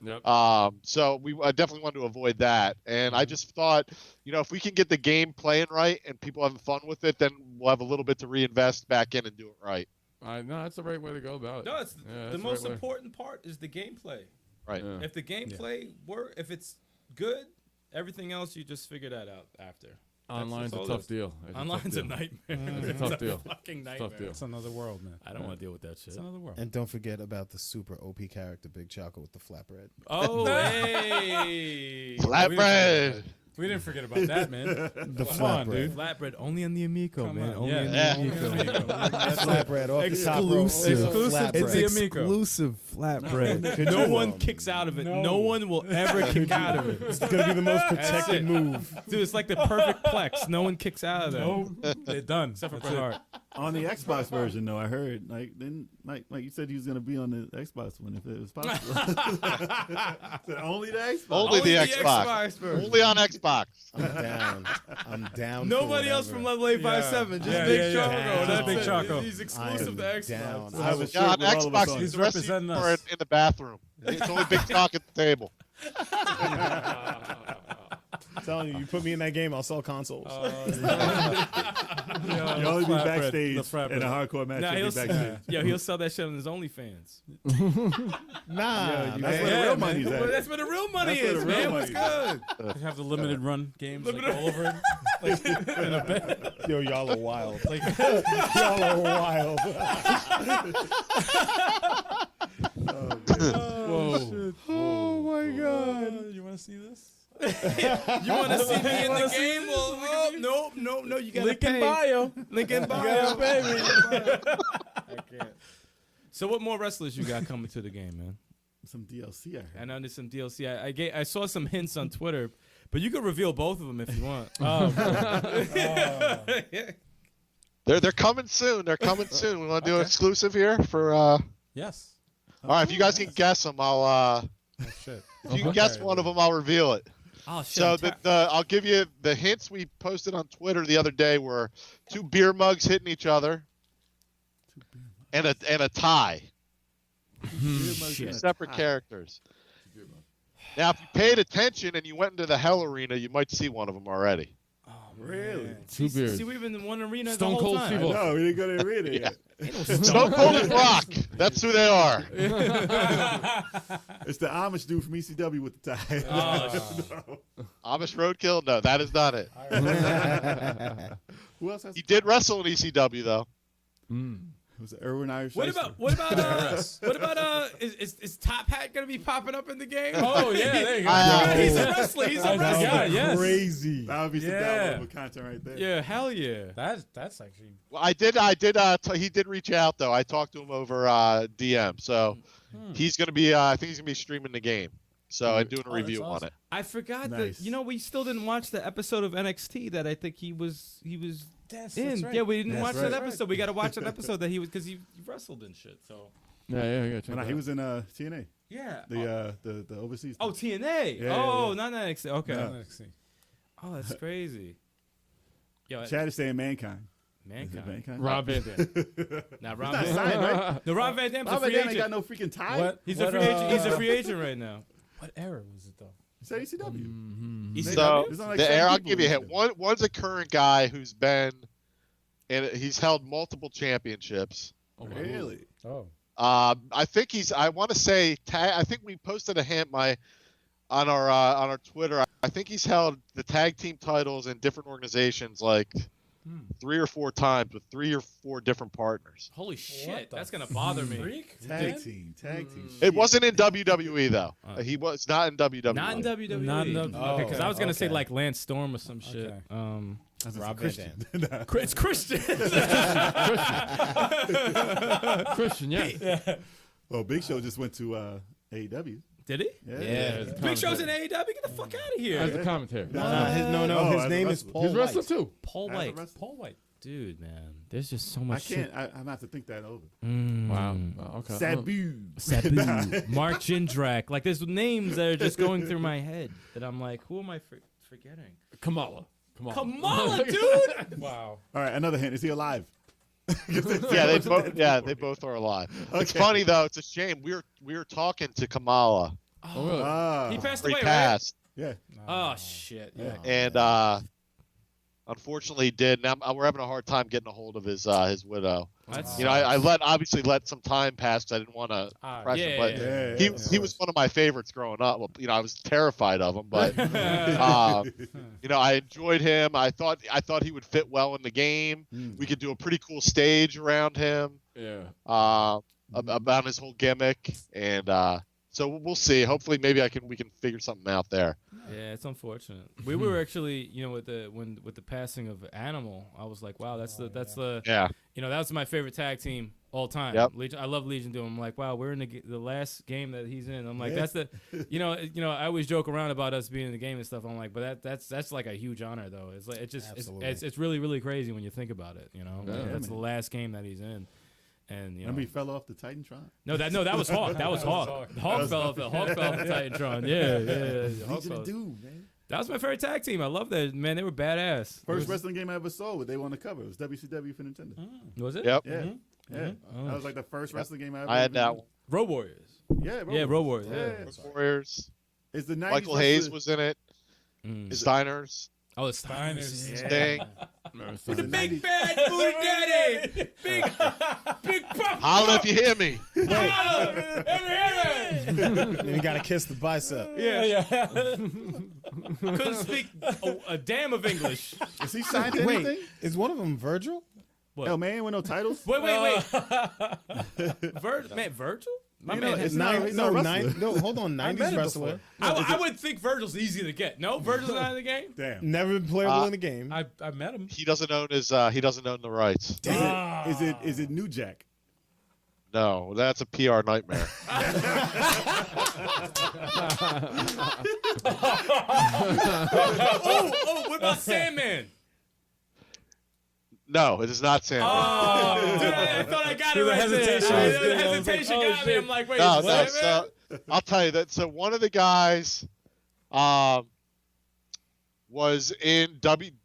So I definitely wanted to avoid that, and I just thought, if we can get the game playing right and people having fun with it, then we'll have a little bit to reinvest back in and do it right. No, that's the right way to go about it. No, it's Yeah, that's the the most right way. important part is the gameplay. Right. Yeah. If the gameplay if it's good, everything else you just figure that out after. Online's that's a all tough it is. deal. It's Online's a tough deal. nightmare. It's a tough deal. Fucking It's a nightmare. tough deal. It's another world, man. I don't want to deal with that shit. It's another world. And don't forget about the super OP character BigChoco with the flatbread. Oh, hey. Flatbread. We didn't forget about that, man. The Come on, flatbread. dude. Flatbread only on the Amico, Come man. on. Only Yeah. on the Yeah. Amico. That's flatbread off the top rope. Exclusive. Exclusive to Flatbread. the Amico. Exclusive flatbread. Could No you, one kicks out of it. No one will ever kick out of it. It's gonna be the most protected it. move. Dude, it's like the perfect plex. No one kicks out of there. No, they're done. Except for That's Bret it. Hart. On the Xbox version, though, I heard like you said he was gonna be on the Xbox one if it was possible. Said only the Xbox. Only the Xbox. version. Only on Xbox. I'm down. Nobody for else from whatever. Level 857. Just Yeah, Big yeah, Choco. yeah. That's Big it. Choco. He's I exclusive am to Xbox. down. I have a Yeah, shirt on with all of us Xbox, on it. he's He's the rest of you representing are us. in the bathroom. It's only Big Talk at the table. I'm telling you, you put me in that game, I'll sell consoles. You only be backstage The flatbread. in a hardcore match. Nah, You'll be backstage. he'll sell that shit on his OnlyFans. Nah, That's where the real money's Well, at. that's where the real money That's where is, the real man. What's money good? They have the limited run games like, all over it. Like, in a bed. yo, y'all are wild. Like, y'all are wild. Whoa. Oh my god. You want to see this? You want to see me in the game? Well, no. You got to Link in pay. bio. Link in bio. gotta pay me. I can't. So what more wrestlers you got coming to the game, man? Some DLC. I heard. I know there's some DLC. I saw some hints on Twitter, but you can reveal both of them if you want. They're coming soon. They're coming soon. We want to do an exclusive here for. Yes. All right, if you guys can guess them, I'll. Oh, shit. If you can guess one of them, I'll reveal it. Oh shit. So I'll give you the hints we posted on Twitter the other day were 2 beer mugs hitting each other, and a tie. Shit. Separate characters. Now, if you paid attention and you went into the Hell Arena, you might see one of them already. Oh, Really? man. Two beers. See, we've been in one arena Stone the whole Cold time. Steve Austin. No, we didn't go to the arena yet. Ain't no Stone Cold and Rock. That's who they are. It's the Amish dude from ECW with the tie. Oh, Amish Roadkill? No, that is not it. Who else has He did wrestle in ECW, though. It was Irwin Irish. What about is Top Hat gonna be popping up in the game? Oh yeah, there you go. He's a wrestler. He's a wrestler. Yeah, yes. Crazy. That would be some Yeah. downloadable content right there. Yeah, hell yeah. That's actually. Well, he did reach out, though. I talked to him over DM. So he's going to be, I think he's going to be streaming the game. So and doing a review awesome. on it. I forgot Nice. that we still didn't watch the episode of NXT that I think he was That's in. right. Yeah, we didn't That's watch right. that episode. We got to watch that episode that he was because he wrestled and shit. So Yeah. Well, no, he was in TNA, yeah. the overseas. Oh, TNA. Yeah, oh, yeah. not NXT. Okay. No. Let's see. Oh, that's crazy. Yo, Chad is saying Mankind. Is it Mankind. Mankind? Rob Van Dam. Now Rob Not Van signed, right? No, Rob Van Dam's a Rob free Van Dam ain't agent. got no freaking tie. What? He's what, a free agent. He's a free agent right now. What era was it though? He said ECW. ECW? So There's only like the 7 air, I'll people give you a in hint. ECW. One's a current guy who's been, and he's held multiple championships. Really? Oh. I think I want to say, I think we posted a hint on our Twitter. I think he's held the tag team titles in different organizations like 3 or 4 times with 3 or 4 different partners. Holy What shit, the that's gonna bother me. Freak? Tag team. It wasn't in WWE though. He was not in WWE. Not in WWE. Not in WWE. Okay, because I was gonna say Okay. like Lance Storm or some shit. Okay. That's Rob Van Christian. Dam. It's Christian. Christian, yes. Well, Big Show just went to AEW. Did he? Yeah. Big Show's in AEW. Get the fuck out of As here. the commentary. No, Oh, his as a name is wrestler. Paul He's wrestler White. too. Paul As a White. wrestler. Paul White. Dude, man, there's just so I much can't. shit. I'm gonna have to think that over. Wow. Okay. Sabu. Sabu, Mark Jindrak. Like, there's names that are just going through my head that I'm like, who am I forgetting? Kamala. Kamala, dude. Wow. All right, another hint. Is he alive? Yeah, they both are alive. It's funny though. It's a shame. We were talking to Kamala. Oh, really? He passed He away, passed, Yeah. right? Oh shit. Yeah. and unfortunately he did. Now we're having a hard time getting a hold of his widow. That's I obviously let some time pass because I didn't want to press him, but yeah. he was one of my favorites growing up. Well, I was terrified of him, but I enjoyed him. I thought he would fit well in the game. We could do a pretty cool stage around him. Yeah. About his whole gimmick, and so we'll see. Hopefully, maybe we can figure something out there. Yeah, it's unfortunate. We were actually, with the passing of Animal, I was like, wow, that's the Yeah. that was my favorite tag team all time. Yep. Legion, I love Legion doing. I'm like, wow, we're in the last game that he's in. I'm like, Yeah. that's the, I always joke around about us being in the game and stuff. I'm like, but that's like a huge honor though. It's like it's really really crazy when you think about it. That's the last game that he's in. And Remember he fell off the Titantron? no, that was Hawk. That was Hawk. Hawk fell off the Titantron. Yeah. Hawk Legion fell. of Doom, man. That was my favorite tag team. I love that, man. They were badass. First wrestling game I ever saw, what they won the cover. It was WCW for Nintendo. Was it? Yep. Yeah. Yeah. Oh. That was like the first wrestling game I ever I had that one. Road Warriors. Yeah, Yeah, Road Warriors. Yeah. Warriors. It's the 90s Michael wrestler- Hayes was in it. Mm. Steiners. Oh, it's Steiners. Yeah. Sting. It's the Big 90s bad booty daddy. Big puff. Holla if you hear me. Then you gotta kiss the bicep. Yeah. Couldn't speak a damn of English. Is he signed to anything? Wait, is one of them Virgil? What? Hell, man, with no titles? Wait. Virgil? My You man know, has it's not- he's not a wrestler. No, hold on, met 90s him wrestler. I would think Virgil's easy to get. No, Virgil's not in the game. Damn. Never been playable in the game. I met him. He doesn't own the rights. Is it New Jack? No, that's a PR nightmare. Oh, what about Sandman? No, it is not Sandman. Dude, I thought I got it right hesitation. there. I The was like, hesitation oh, got me. shit. I'm like, wait, No, is no, Sandman? so I'll tell you that. So one of the guys, was in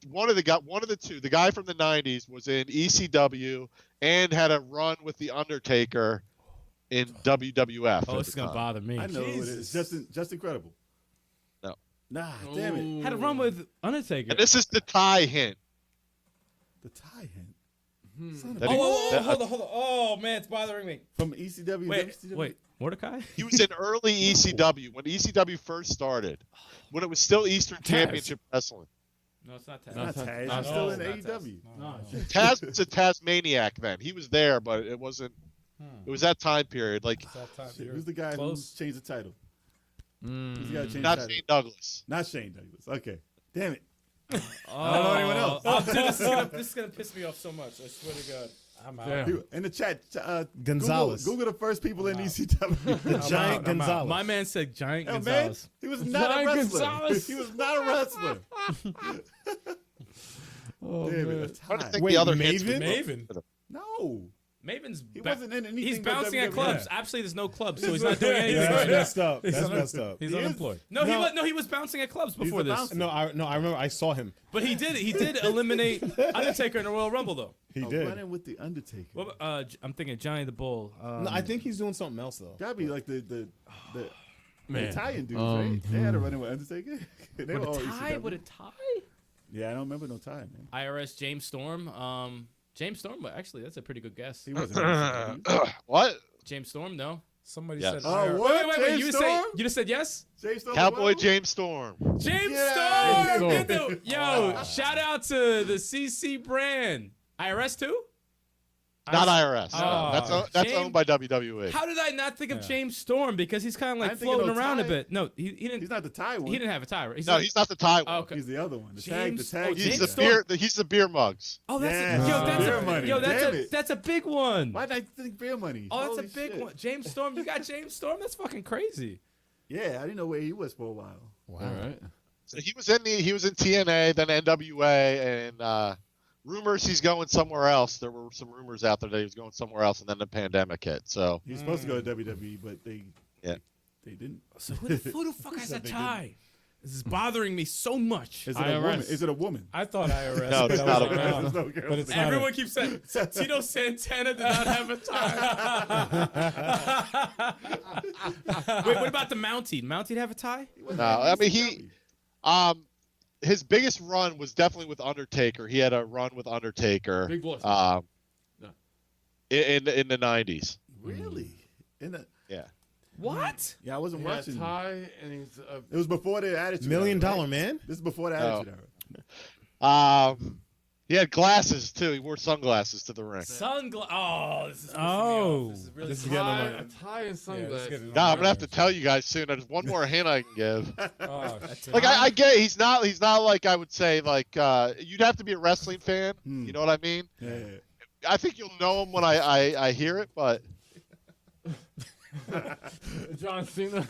one of the two. The guy from the '90s was in ECW and had a run with the Undertaker in WWF. Oh, this is gonna bother me. I know who it is. Just Incredible. No. Nah, damn it. Had a run with Undertaker. And this is the tie hint. The tie hint. That he- hold on. Oh man, it's bothering me. From ECW. Wait, Mordecai? He was in early ECW when ECW first started, when it was still Eastern Championship Wrestling. No, it's not Taz. Not Taz. No, He's still no, in not AEW. No. Taz was a Tasmaniac then. He was there, but it wasn't. It was that time period. Like, Shit, who's the guy who changed the title? Who's the guy who changed not the title? Shane Douglas. Not Shane Douglas. Okay. Damn it. Oh, I don't know anyone else. Oh, dude, this is gonna piss me off so much. I swear to God. I'm out. Damn. In the chat, Gonzalez. Google the first people in ECW. The Giant I'm out. Gonzalez. My man said Giant Hell, man, Gonzalez. he was not Giant a wrestler. Gonzalez. He was not a wrestler. Oh, Damn man. it. a I'm trying to tie. think Wait, the other hints we Maven? both- No. Maven's He wasn't in anything. he's but bouncing at WWE. clubs. Absolutely, there's no clubs, so he's not doing Yeah, anything. that's right now. messed up. That's messed up. He's He is? unemployed. No, he was bouncing at clubs before a this. bouncer. No, I remember I saw him. But he did eliminate Undertaker in the Royal Rumble though. He Oh, did. running with the Undertaker. What, I'm thinking Johnny the Bull. No, I think he's doing something else though. Gotta be like the Man. Italian dudes, right? They had a running with Undertaker. They were all ECW. With a tie? Yeah, I don't remember no tie, man. IRS James Storm. James Storm, but actually that's a pretty good guess. He wasn't. in ECW. What? James Storm, no. Somebody Yes. said. Oh, IRS. what? Wait. James You Storm? just said yes? James Storm Cowboy as well? James Storm. James Yeah. Storm. James Get the- Yo, shout out to the CC brand. IRS too? Not IRS. Oh, That's James- owned by WWE. How did I not think of Yeah. James Storm? Because he's kind of I like didn't think of floating no around a tie. bit. No, he didn't. He's not the tie one. He didn't have a tie. No, he's not the tie one. Oh, okay. He's the other one. The James- tag. oh, He's James the Storm. beer. He's the beer mugs. Oh, that's Yeah. yo, Beer money. that's Damn it. that's a big one. Why did I think beer money? Oh, that's Holy a big shit. one. James Storm, you got James Storm? That's fucking crazy. Yeah, I didn't know where he was for a while. Wow. All right. So he was in TNA, then NWA, and rumors he's going somewhere else. There were some rumors out there that he was going somewhere else, and then the pandemic hit. So He was supposed to go to WWE, but they didn't. So who the fuck has a tie? This is bothering me so much. Is it a woman? Is it a woman? I thought IRS. No, but it's I not a wasn't woman. around. There's no girls But it's in not Everyone keeps saying Tito Santana did not have a tie. Wait, what about the Mountie? Mountie have a tie? no, I mean his biggest run was definitely with Undertaker. He had a run with Undertaker. Big boss. In the '90s. Really? Yeah. What? Yeah, I wasn't He had a watching. tie, and he's It was before the Attitude $1 million Era, right? man. This is before the Oh. Attitude Era. He had glasses too. He wore sunglasses to the ring. Sunglasses. Oh, this is pissing me Oh. off. This is really This is getting getting on on my- a tie and sunglasses. getting on No, my I'm gonna have to tell you guys soon. There's one more hint I can give. Oh, Like I get he's not like I would say like you'd have to be a wrestling fan. Hmm. You know what I mean? Yeah. I think you'll know him when I hear it, but John Cena.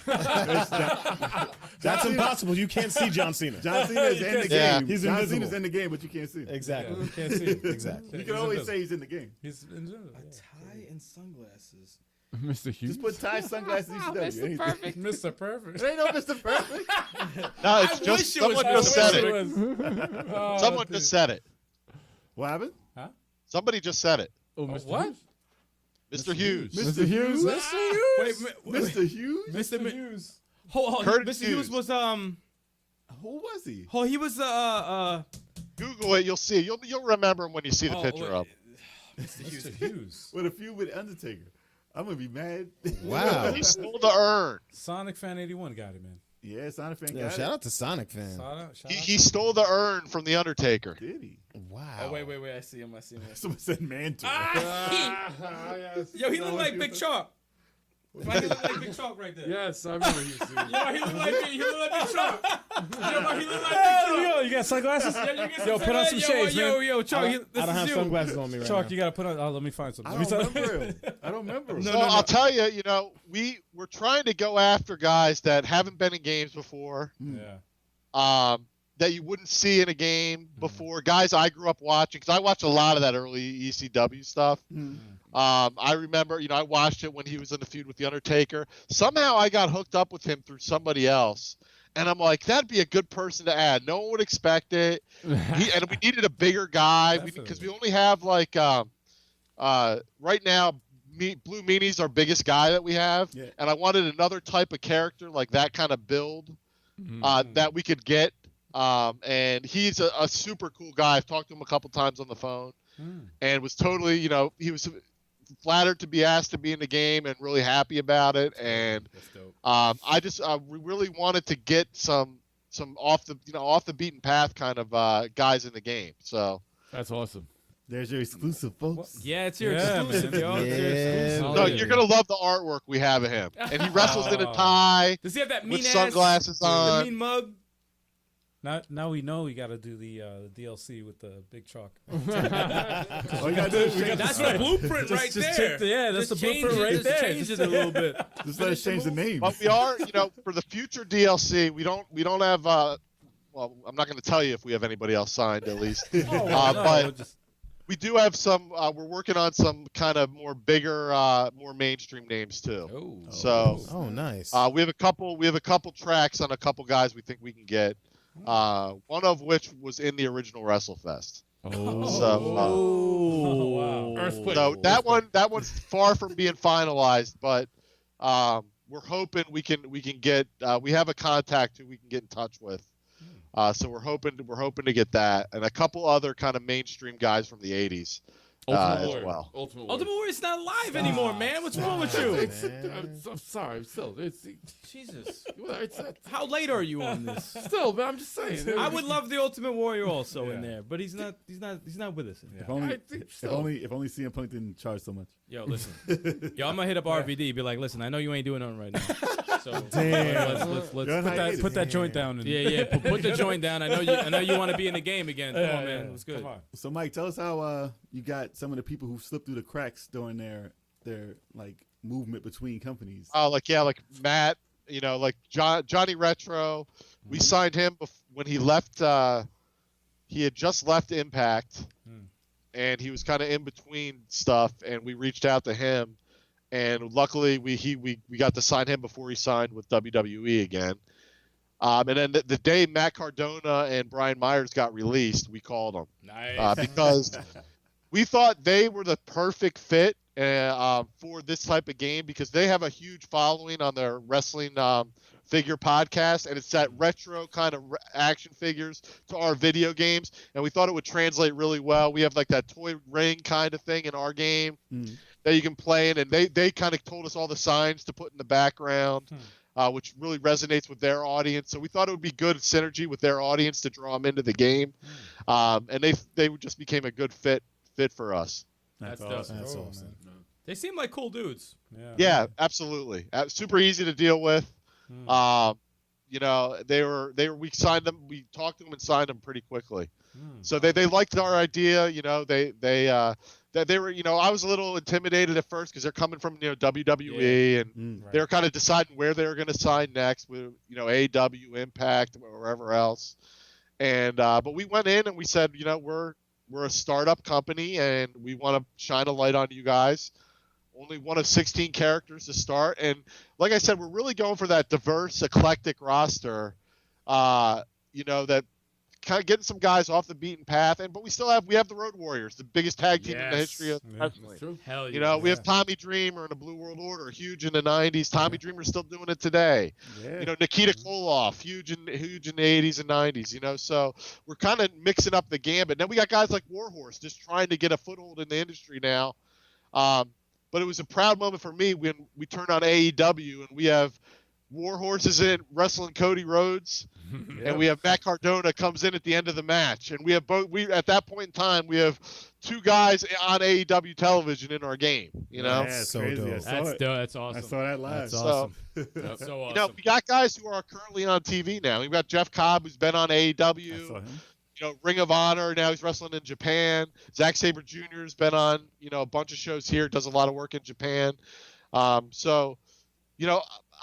That's impossible. You can't see John Cena. John Cena is in the game. Yeah. He's John invisible. Cena's in the game, but you can't see him. Exactly. you can't see him. Exactly. You can always say he's in the game. He's invisible. Tie and sunglasses. Mr. Hughes. Just put tie, sunglasses, ECW. Anything. Mr. Perfect. It ain't no Mr. Perfect. no, it's I just wish it was someone Mr. just said it. Perfect. Oh, Someone dude. just said it. What happened? Somebody just said it. Oh, Mr. What? Hughes? Mr. Hughes. Mr. Hughes? Mr. Hughes. Wait, Mr. Hughes? Mr. Hughes. hold on. Curtis Mr. Hughes Hughes. was Who was he? Oh, he was Google it. You'll see. You'll remember him when you see the oh, picture wait. of. Mr. Hughes. With a feud with Undertaker. I'm gonna be mad. Wow. He stole the urn. Sonic Fan 81 got it, man. Yeah, Sonic fan Yo, got shout out to Sonic fan. He stole the urn from the Undertaker. it. Did he? Wow. Oh wait, I see him. Someone said Mantle. Yes. Yo, he looked like Big Chalk. Why he look like Big Chalk right there? Yes, I remember you see. Yo, he look like Big Chalk. Yo, he look like Big Chalk. Yo, you got sunglasses? Yo, put on some shades, man. Yo, Chalk, I this don't have is you. sunglasses on me right Chalk, now. you gotta put on. Oh, let me find some. I Let me don't remember him. I don't remember him. So I'll tell you, we're trying to go after guys that haven't been in games before, Yeah. that you wouldn't see in a game before. Guys I grew up watching, because I watched a lot of that early ECW stuff. I remember, I watched it when he was in the feud with The Undertaker. Somehow I got hooked up with him through somebody else. And I'm like, that'd be a good person to add. No one would expect it. And we needed a bigger guy because we only have like right now, Blue Meanie's our biggest guy that we have. Yeah. And I wanted another type of character, like that kind of build that we could get. And he's a super cool guy. I've talked to him a couple times on the phone and was totally, he was flattered to be asked to be in the game and really happy about it. And we really wanted to get some off the beaten path kind of guys in the game. So that's awesome. There's your exclusive, folks. Yeah, it's your exclusive, yo. Yeah. No, you're gonna love the artwork we have of him. And he wrestles in a tie. Does he have that mean with sunglasses on? The mean mug. Now we know we got to do the DLC with the big chalk. That's the blueprint right there. That's the blueprint right there. Change it a little bit. Just let us change the name. But we are, for the future DLC, we don't have. Well, I'm not going to tell you if we have anybody else signed at least. But we do have some. We're working on some kind of more bigger, more mainstream names too. Oh, nice. We have a couple tracks on a couple guys we think we can get. One of which was in the original WrestleFest. So that one's far from being finalized, but we're hoping we can get. We have a contact who we can get in touch with. So we're hoping to get that and a couple other kind of mainstream guys from the '80s as well. Ultimate Warrior's not alive anymore, man. What's wrong with you? I'm sorry. Still, Jesus. It's How late are you on this? Still, man, I'm just saying. I would love the Ultimate Warrior also in there, but he's not with us. If only CM Punk didn't charge so much. Yo, listen. I'm gonna hit up RVD. Be like, listen, I know you ain't doing nothing right now. So damn. Let's put that joint down. Put the joint down. I know you want to be in the game again. Come on, man. It's good. So Mike, tell us how you got some of the people who slipped through the cracks during their like movement between companies. Oh, like Matt, like Johnny Retro. We signed him when he left. He had just left Impact, and he was kind of in between stuff. And we reached out to him, and luckily we got to sign him before he signed with WWE again. And then the day Matt Cardona and Brian Myers got released, we called them. Nice. Because we thought they were the perfect fit for this type of game because they have a huge following on their wrestling figure podcast, and it's that retro kind of action figures to our video games, and we thought it would translate really well. We have like that toy ring kind of thing in our game that you can play in, and they kind of told us all the signs to put in the background. Which really resonates with their audience. So we thought it would be good synergy with their audience to draw them into the game. And they just became a good fit for us. That's awesome. That's awesome. They seem like cool dudes. Yeah, absolutely. Super easy to deal with. We signed them. We talked to them and signed them pretty quickly. So they liked our idea. They were, I was a little intimidated at first because they're coming from, WWE and they were kind of deciding where they were going to sign next with, AEW, Impact, or wherever else. And, but we went in and we said, we're a startup company and we want to shine a light on you guys. Only one of 16 characters to start. And like I said, we're really going for that diverse, eclectic roster, that kind of getting some guys off the beaten path, but we have the Road Warriors, the biggest tag team in the history of wrestling. Hell yeah. We have Tommy Dreamer and the Blue World Order, huge in the '90s. Tommy Dreamer's still doing it today. Nikita Koloff, huge in the '80s and '90s. So we're kind of mixing up the gambit. Then we got guys like Warhorse just trying to get a foothold in the industry now. But it was a proud moment for me when we turned on AEW and we have Warhorse is in wrestling Cody Rhodes, and we have Matt Cardona comes in at the end of the match, and we have both. At that point in time, we have two guys on AEW television in our game. Yeah, so crazy. dope. That's awesome. I saw that live. That's awesome. That's so awesome. We got guys who are currently on TV now. We've got Jeff Cobb, who's been on AEW. I saw him. Ring of Honor. Now he's wrestling in Japan. Zack Sabre Jr. has been on, a bunch of shows here. Does a lot of work in Japan.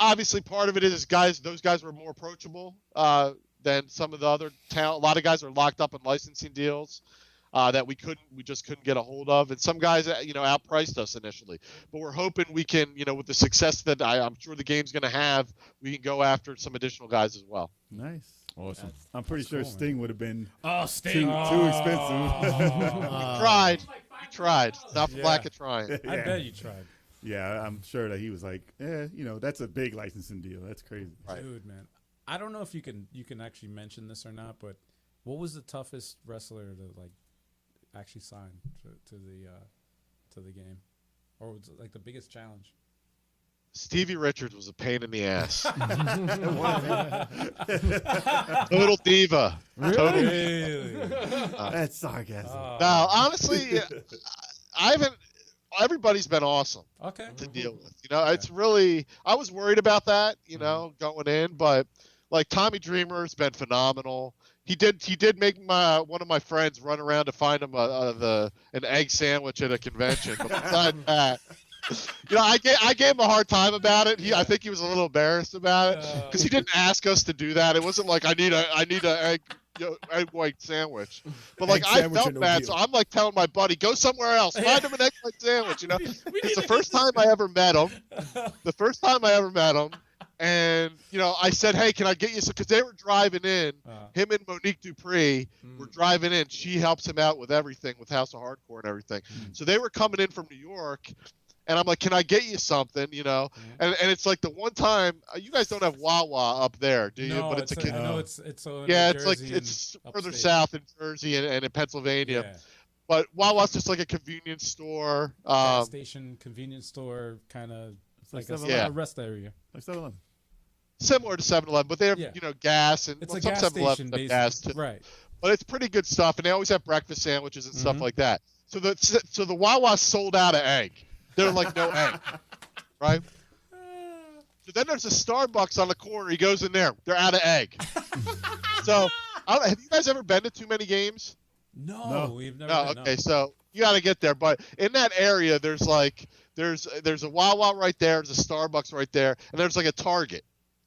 Obviously part of it is those guys were more approachable than some of the other talent. A lot of guys are locked up in licensing deals. that we just couldn't get a hold of, and some guys outpriced us initially. But we're hoping we can, with the success that I'm sure the game's going to have, we can go after some additional guys as well. Nice. Awesome. I'm pretty sure cool, Sting would have been Sting. too expensive. We tried. Not for lack of trying. I bet you tried. Yeah, I'm sure that he was like, that's a big licensing deal. That's crazy. Right. Dude, man. I don't know if you can actually mention this or not, but what was the toughest wrestler to like actually sign to the game, or was it like the biggest challenge? Stevie Richards was a pain in the ass. Total diva. Really? That's sarcasm. Now, honestly, I haven't. Everybody's been awesome Okay. to deal with. It's really. I was worried about that, going in, but like Tommy Dreamer's been phenomenal. He did make one of my friends run around to find him an egg sandwich at a convention. But besides that, I gave him a hard time about it. I think he was a little embarrassed about it because he didn't ask us to do that. It wasn't like I need an egg white sandwich. But like I felt bad, so I'm like telling my buddy, go somewhere else, find him an egg white sandwich. It's the first time I ever met him. And, I said, hey, can I get you some? Because they were driving in. Him and Monique Dupree were driving in. She helps him out with everything, with House of Hardcore and everything. So they were coming in from New York. And I'm like, can I get you something, And it's like the one time, you guys don't have Wawa up there, do you? No, but it's I know it's it's further south in Jersey and in Pennsylvania. Yeah. But Wawa's just like a convenience store. Gas station, convenience store, kind of like a rest area. Like 7-Eleven. Similar to 7-Eleven, but they have, gas and It's a some gas 7-Elevens station, have gas too. Right. But it's pretty good stuff, and they always have breakfast sandwiches and stuff like that. So the Wawa sold out of egg. They're like no egg, right? So then there's a Starbucks on the corner. He goes in there. They're out of egg. So have you guys ever been to too many games? No, we've never. No, okay, so you got to get there. But in that area, there's a Wawa right there, there's a Starbucks right there, and there's like a Target.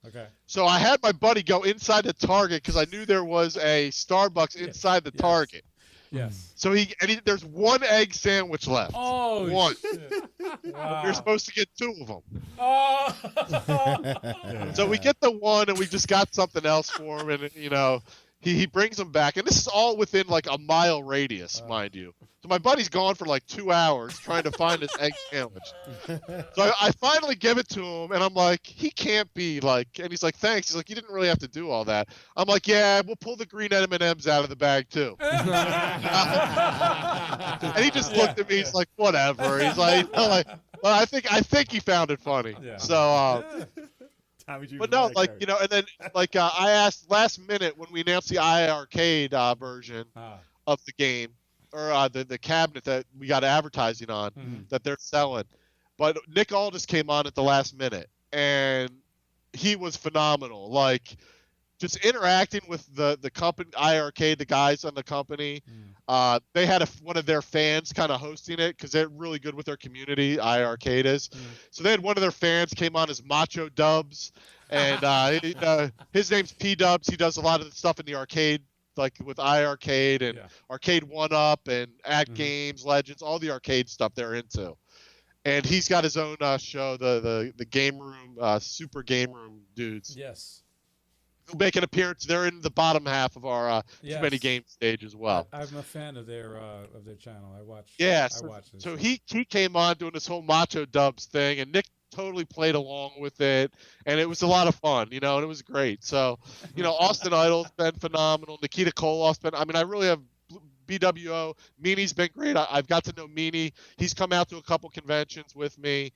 Okay. So I had my buddy go inside the Target because I knew there was a Starbucks inside the Target. Yes. So there's one egg sandwich left. Oh, one. Shit. Wow. You're supposed to get 2 of them. Oh. So we get the one, and we just got something else for him, and he brings them back, and this is all within like a mile radius, mind you. So my buddy's gone for like 2 hours trying to find his egg sandwich. So I finally give it to him, and I'm like, he can't be like, and he's like, thanks. He's like, you didn't really have to do all that. I'm like, yeah, we'll pull the green M&Ms out of the bag too. And he just looked at me. He's like, whatever. He's like, well, I think he found it funny. Yeah. So. But no, like, and then like I asked last minute when we announced the iArcade version of the game, or the cabinet that we got advertising on that they're selling. But Nick Aldis came on at the last minute, and he was phenomenal. Like, just interacting with the company, iArcade, the guys on the company. They had one of their fans kind of hosting it because they're really good with their community, iArcade is. So they had one of their fans came on as Macho Dubs, and his name's P Dubs. He does a lot of the stuff in the arcade, like with iArcade and Arcade 1-Up and Acct Games, Legends, all the arcade stuff they're into. And he's got his own show, the Game Room, Super Game Room dudes. Yes. Who make an appearance. They're in the bottom half of our Too Many Games stage as well. I'm a fan of their channel. I watch. Yeah, I watch this. So he came on doing this whole Macho Dubs thing, and Nick totally played along with it, and it was a lot of fun, and it was great. So, Austin Idol's been phenomenal. Nikita Koloff's been. I mean, I really have BWO. Meanie's been great. I've got to know Meanie. He's come out to a couple conventions with me.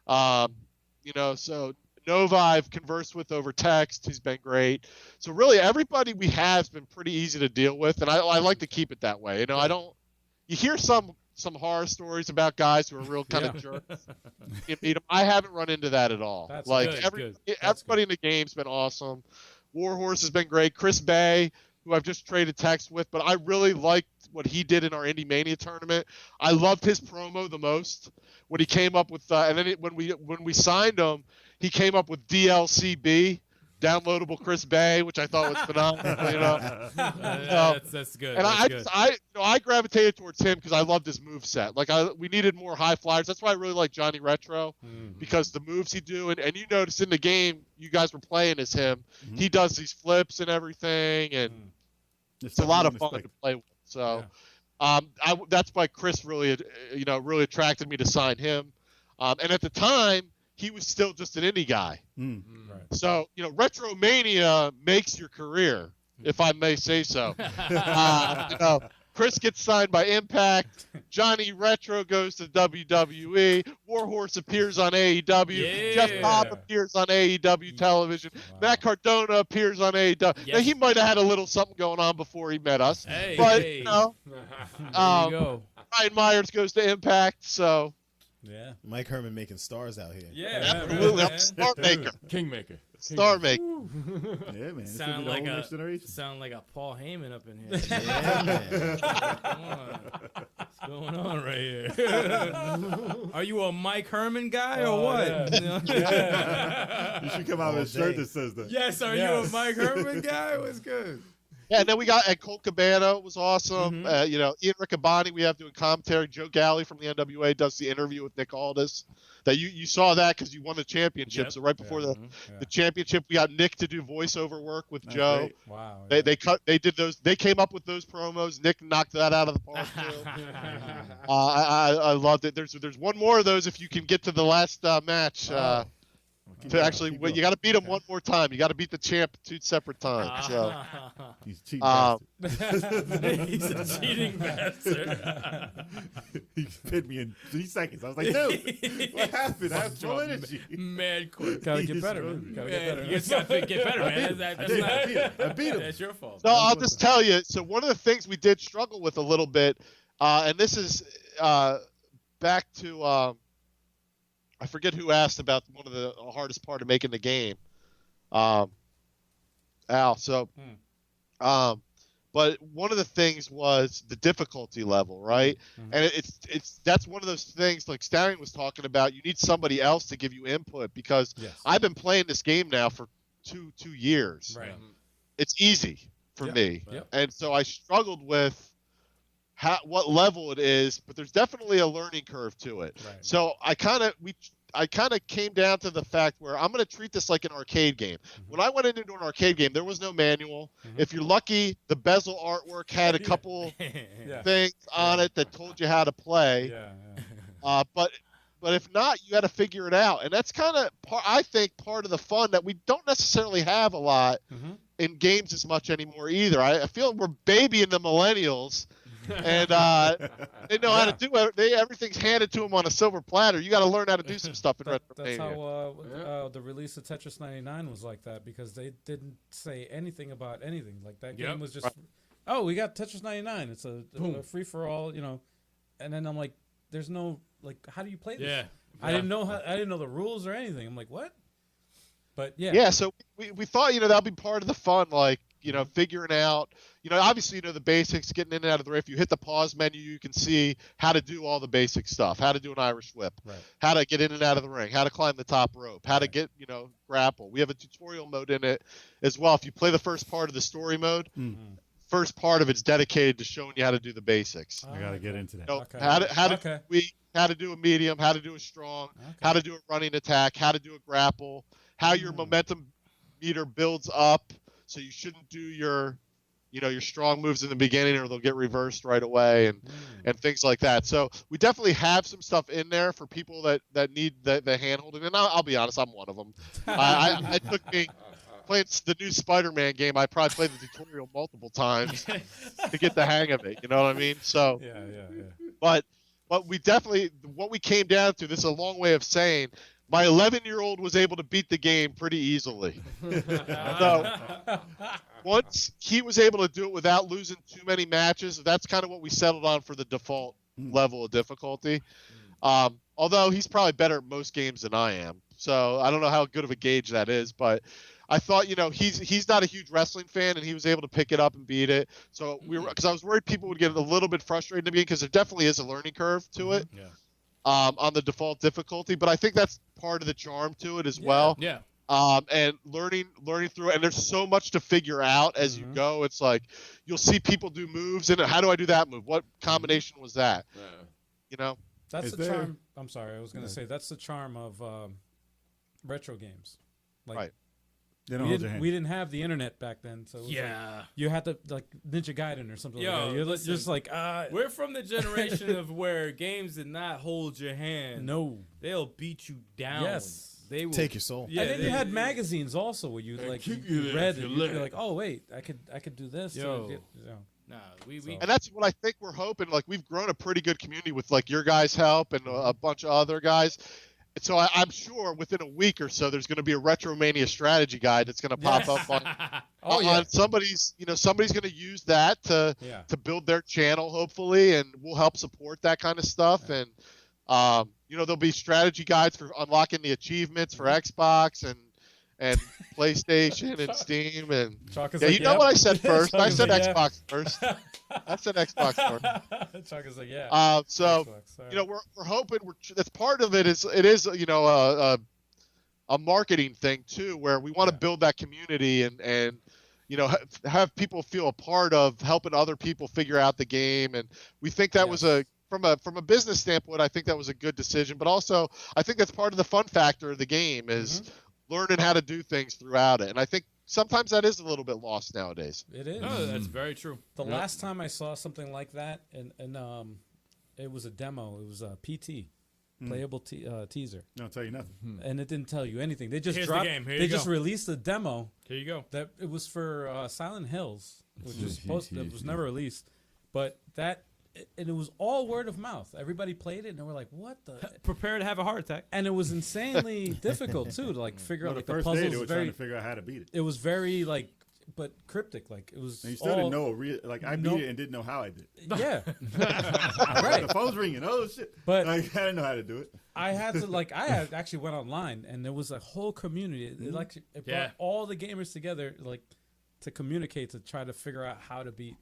So. Nova I've conversed with over text. He's been great. So really everybody we have has been pretty easy to deal with, and I like to keep it that way. You hear some horror stories about guys who are real kind of jerks. You meet them. I haven't run into that at all. That's like good. Everybody in the game's been awesome. Warhorse has been great. Chris Bay, who I've just traded text with, but I really liked what he did in our Indie Mania tournament. I loved his promo the most when he came up with, and then when we signed him, he came up with DLCB, downloadable Chris Bay, which I thought was phenomenal. You know, that's good. and That's good. I gravitated towards him because I loved his move set. Like we needed more high flyers. That's why I really like Johnny Retro, because the moves he do, and you notice in the game you guys were playing as him. He does these flips and everything, and it's a lot of fun to play with. So, that's why Chris really attracted me to sign him. And at the time, he was still just an indie guy. Right. So, Retromania makes your career, if I may say so. Chris gets signed by Impact. Johnny Retro goes to WWE. Warhorse appears on AEW. Yeah. Jeff Cobb appears on AEW television. Wow. Matt Cardona appears on AEW. Yes. Now, he might have had a little something going on before he met us. Hey, But, hey. There you go. Ryan Myers goes to Impact, so Yeah. Mike Herman making stars out here. Yeah, absolutely. man. I'm a star maker. Kingmaker. Star maker. Yeah, man. This will Sound be the like whole a next generation. sound like a Paul Heyman up in here. Yeah, man. Come on. What's going on right here? Are you a Mike Herman guy or what? Yeah. You should come out with a shirt that says that. Yes, are you a Mike Herman guy? What's good? Yeah, and then we got Colt Cabana was awesome. Ian Riccaboni we have doing commentary. Joe Galley from the NWA does the interview with Nick Aldis. That you saw that because you won the championship. Yep. So right before the championship, we got Nick to do voiceover work with That's Joe. great. Wow. They did those. They came up with those promos. Nick knocked that out of the park. Too. I loved it. There's one more of those if you can get to the last match. To actually, you got to beat him one more time. You got to beat the champ 2 separate times. So. He's cheating. bastard. He's a cheating bastard. He hit me in 3 seconds. I was like, dude, what happened? I have full energy. Mad quick. Gotta get better, man. Gotta get better. You just got to get better, man. That's not. I beat him. That's your fault. No, I'll just tell you. So one of the things we did struggle with a little bit, and this is back to I forget who asked about one of the hardest part of making the game. Al. So, but one of the things was the difficulty level, right? And that's one of those things like Stallion was talking about. You need somebody else to give you input because I've been playing this game now for two years. Right. It's easy for me, Yep. and so I struggled with what level it is, but there's definitely a learning curve to it. Right. So I kind of came down to the fact where I'm going to treat this like an arcade game. When I went into an arcade game, there was no manual. If you're lucky, the bezel artwork had a couple things on it that told you how to play. But if not, you got to figure it out, and that's kind of I think part of the fun that we don't necessarily have a lot in games as much anymore either. I feel we're babying the millennials. And they know how to do it. Everything's handed to them on a silver platter. You got to learn how to do some stuff in Retromania. That's how the release of Tetris 99 was like that because they didn't say anything about anything. Like that game was just, oh, we got Tetris 99. It's a free for all, And then I'm like, there's no how do you play this? I didn't know the rules or anything. I'm like, what? But yeah. So we thought that'll be part of the fun, figuring out. Obviously, the basics, getting in and out of the ring. If you hit the pause menu, you can see how to do all the basic stuff, how to do an Irish whip, how to get in and out of the ring, how to climb the top rope, how to get, grapple. We have a tutorial mode in it as well. If you play the first part of the story mode, first part of it's dedicated to showing you how to do the basics. I got to get into that. How to do a medium, how to do a strong, how to do a running attack, how to do a grapple, how your momentum meter builds up. So you shouldn't do your strong moves in the beginning or they'll get reversed right away and things like that. So we definitely have some stuff in there for people that need the hand holding. And I'll be honest, I'm one of them. I took me playing the new Spider-Man game. I probably played the tutorial multiple times to get the hang of it. You know what I mean? So, but we definitely, what we came down to, this is a long way of saying, my 11-year-old was able to beat the game pretty easily. So once he was able to do it without losing too many matches, that's kind of what we settled on for the default level of difficulty. Although he's probably better at most games than I am. So I don't know how good of a gauge that is, but I thought, he's not a huge wrestling fan and he was able to pick it up and beat it. So because I was worried people would get a little bit frustrated in the beginning because there definitely is a learning curve to it. On the default difficulty, but I think that's part of the charm to it as well. Yeah. and learning through it. And there's so much to figure out as you go. It's like you'll see people do moves, and how do I do that move? What combination was that? Yeah. You know, That's the charm. I'm sorry, I was gonna say that's the charm of retro games. Like, right. They don't hold your hand. we didn't have the internet back then, so it was like, you had to like Ninja Gaiden or something like that. You're listen, just like, we're from the generation of where games did not hold your hand. no. They'll beat you down. Yes. They will Take your soul. Yeah, And then you had magazines also where you like keep you you there read if and you you'd be live. like, oh wait, I could do this. Yo. Yeah. Nah, we And that's what I think we're hoping. Like, we've grown a pretty good community with like your guys' help and a bunch of other guys. So I'm sure within a week or so, there's going to be a Retromania strategy guide that's going to pop up on somebody's. Somebody's going to use that to build their channel, hopefully, and we'll help support that kind of stuff. And there'll be strategy guides for unlocking the achievements for Xbox and PlayStation and Steam and you know what I said first. I said Xbox first. I said Xbox first. Chuck is like, so Xbox, we're hoping that's part of it is a marketing thing too, where we want to build that community and have people feel a part of helping other people figure out the game, and we think that was from a business standpoint, I think that was a good decision, but also I think that's part of the fun factor of the game is learning how to do things throughout it, and I think sometimes that is a little bit lost nowadays. It is. No, that's very true. The last time I saw something like that, and it was a demo. It was a PT, playable teaser. Don't tell you nothing. And it didn't tell you anything. They just Here's dropped. the game. Here They you just go. released a demo Here you go. that it was for Silent Hills, which is that was never released, but and it was all word of mouth. Everybody played it, and they were like, "What the?" Prepare to have a heart attack. And it was insanely difficult too to like figure out The like the first day puzzles. they were trying to figure out how to beat it. It was very like, but cryptic. Like it was. And you still didn't know. I beat it and didn't know how I did. Yeah. Right. The phone's ringing. Oh shit! But I didn't know how to do it. I had actually went online, and there was a whole community. It brought all the gamers together, like to communicate to try to figure out how to beat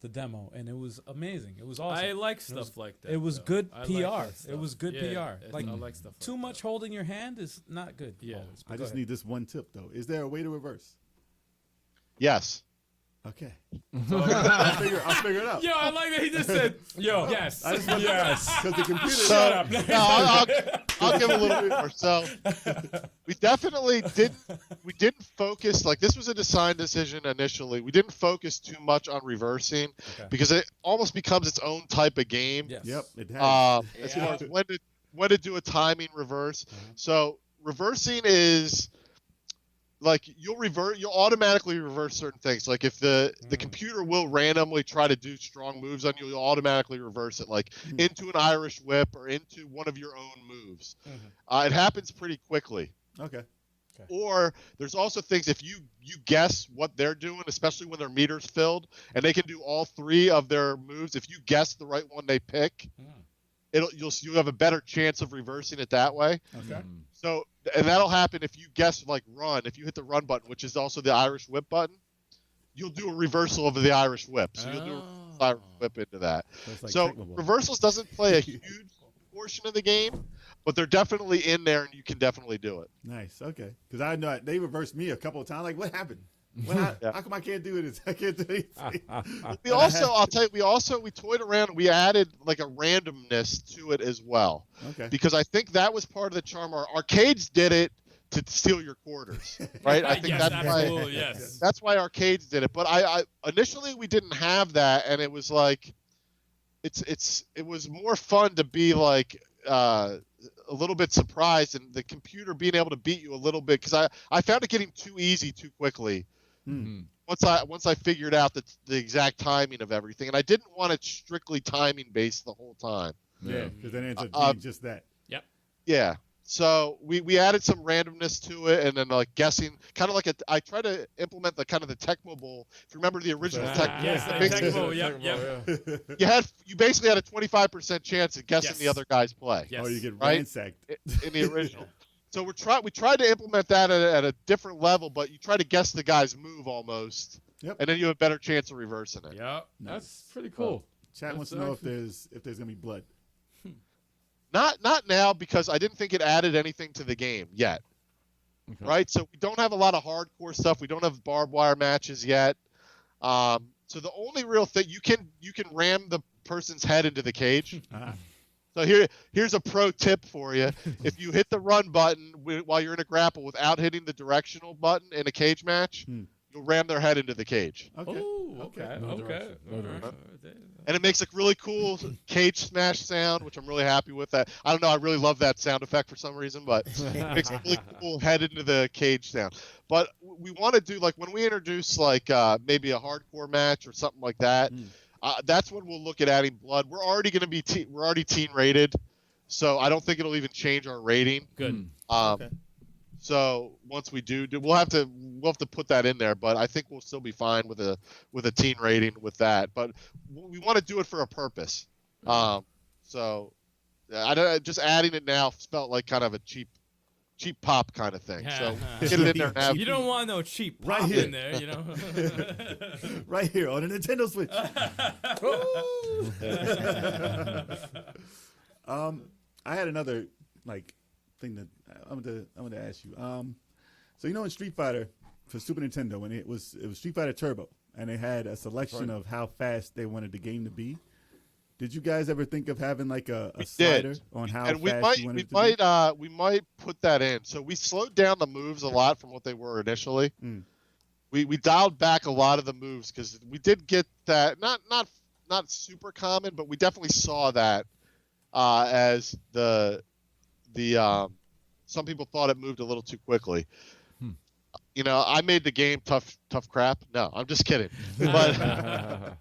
the demo, and it was amazing. It was awesome. I like stuff like that. It was though. good I PR. like that stuff. It was good PR. Like I like stuff. too like much holding your hand is not good. Yeah. always. But I go just ahead. need this one tip though. Is there a way to reverse? Yes. Okay. So I'll figure it out. Yo, I like that he just said, "Yo, yes, I just want because the computer. So, I'll give a little bit more. So we definitely didn't focus, like this was a design decision initially. We didn't focus too much on reversing because it almost becomes its own type of game. Yes. Yep. It has. As far as when to do a timing reverse. So reversing is like you'll automatically reverse certain things. Like if the computer will randomly try to do strong moves on you, you'll automatically reverse it, like into an Irish whip or into one of your own moves. It happens pretty quickly. Okay. Or there's also things if you guess what they're doing, especially when their meter's filled and they can do all three of their moves. If you guess the right one they pick, you'll have a better chance of reversing it that way. Okay. So, and that'll happen if you guess like run. If you hit the run button, which is also the Irish whip button, you'll do a reversal of the Irish whip. So you'll do a Irish whip into that. So, So reversals doesn't play a huge portion of the game, but they're definitely in there, and you can definitely do it. nice. Okay. Because I know they reversed me a couple of times. Like, what happened? How come I can't do this? I can't do anything. We also, I'll tell you, we toyed around and we added like a randomness to it as well. Okay. Because I think that was part of the charm. Our arcades did it to steal your quarters, right? I think yes, that's absolutely, why. yes. That's why arcades did it. But I initially we didn't have that, and it was like, it was more fun to be like a little bit surprised, and the computer being able to beat you a little bit, because I found it getting too easy too quickly. Once I figured out the exact timing of everything, and I didn't want it strictly timing based the whole time. Yeah, because then it ends up being just that. Yeah. So we added some randomness to it, and then like guessing, kind of like I try to implement the kind of the Tecmo Bowl. If you remember the original Tecmo, Yes, the the big Tecmo, yep. you basically had a 25% chance of guessing the other guy's play. Yes. Oh, you get Right? ransacked. In the original. So we tried to implement that at a different level, but you try to guess the guy's move almost, and then you have a better chance of reversing it. Yep. That's pretty cool. Chat wants to know if there's gonna be blood. Not now, because I didn't think it added anything to the game yet. right? So we don't have a lot of hardcore stuff. We don't have barbed wire matches yet. So the only real thing you can ram the person's head into the cage. So here's a pro tip for you. If you hit the run button while you're in a grapple without hitting the directional button in a cage match, you'll ram their head into the cage. Okay. No direction. And it makes a really cool cage smash sound, which I'm really happy with. That I don't know, I really love that sound effect for some reason, but it makes a really cool head into the cage sound. But we want to do, like, when we introduce like maybe a hardcore match or something like that. That's when we'll look at adding blood. We're already going to be we're already teen rated, so I don't think it'll even change our rating. Good. Okay. So once we do, we'll have to put that in there, but I think we'll still be fine with a teen rating with that. But we want to do it for a purpose. So just adding it now felt like kind of a cheap pop kind of thing. So get it in there now. You don't want no cheap pop Right here. in there, you know. Right here on the Nintendo Switch. I had another thing that I'm gonna ask you. So in Street Fighter for Super Nintendo, when it was Street Fighter Turbo, and they had a selection of how fast they wanted the game to be. Did you guys ever think of having like a slider on how fast you wanted it to be? We might put that in. So we slowed down the moves a lot from what they were initially. We dialed back a lot of the moves because we did get that not super common, but we definitely saw that as the some people thought it moved a little too quickly. I made the game tough crap. No, I'm just kidding. But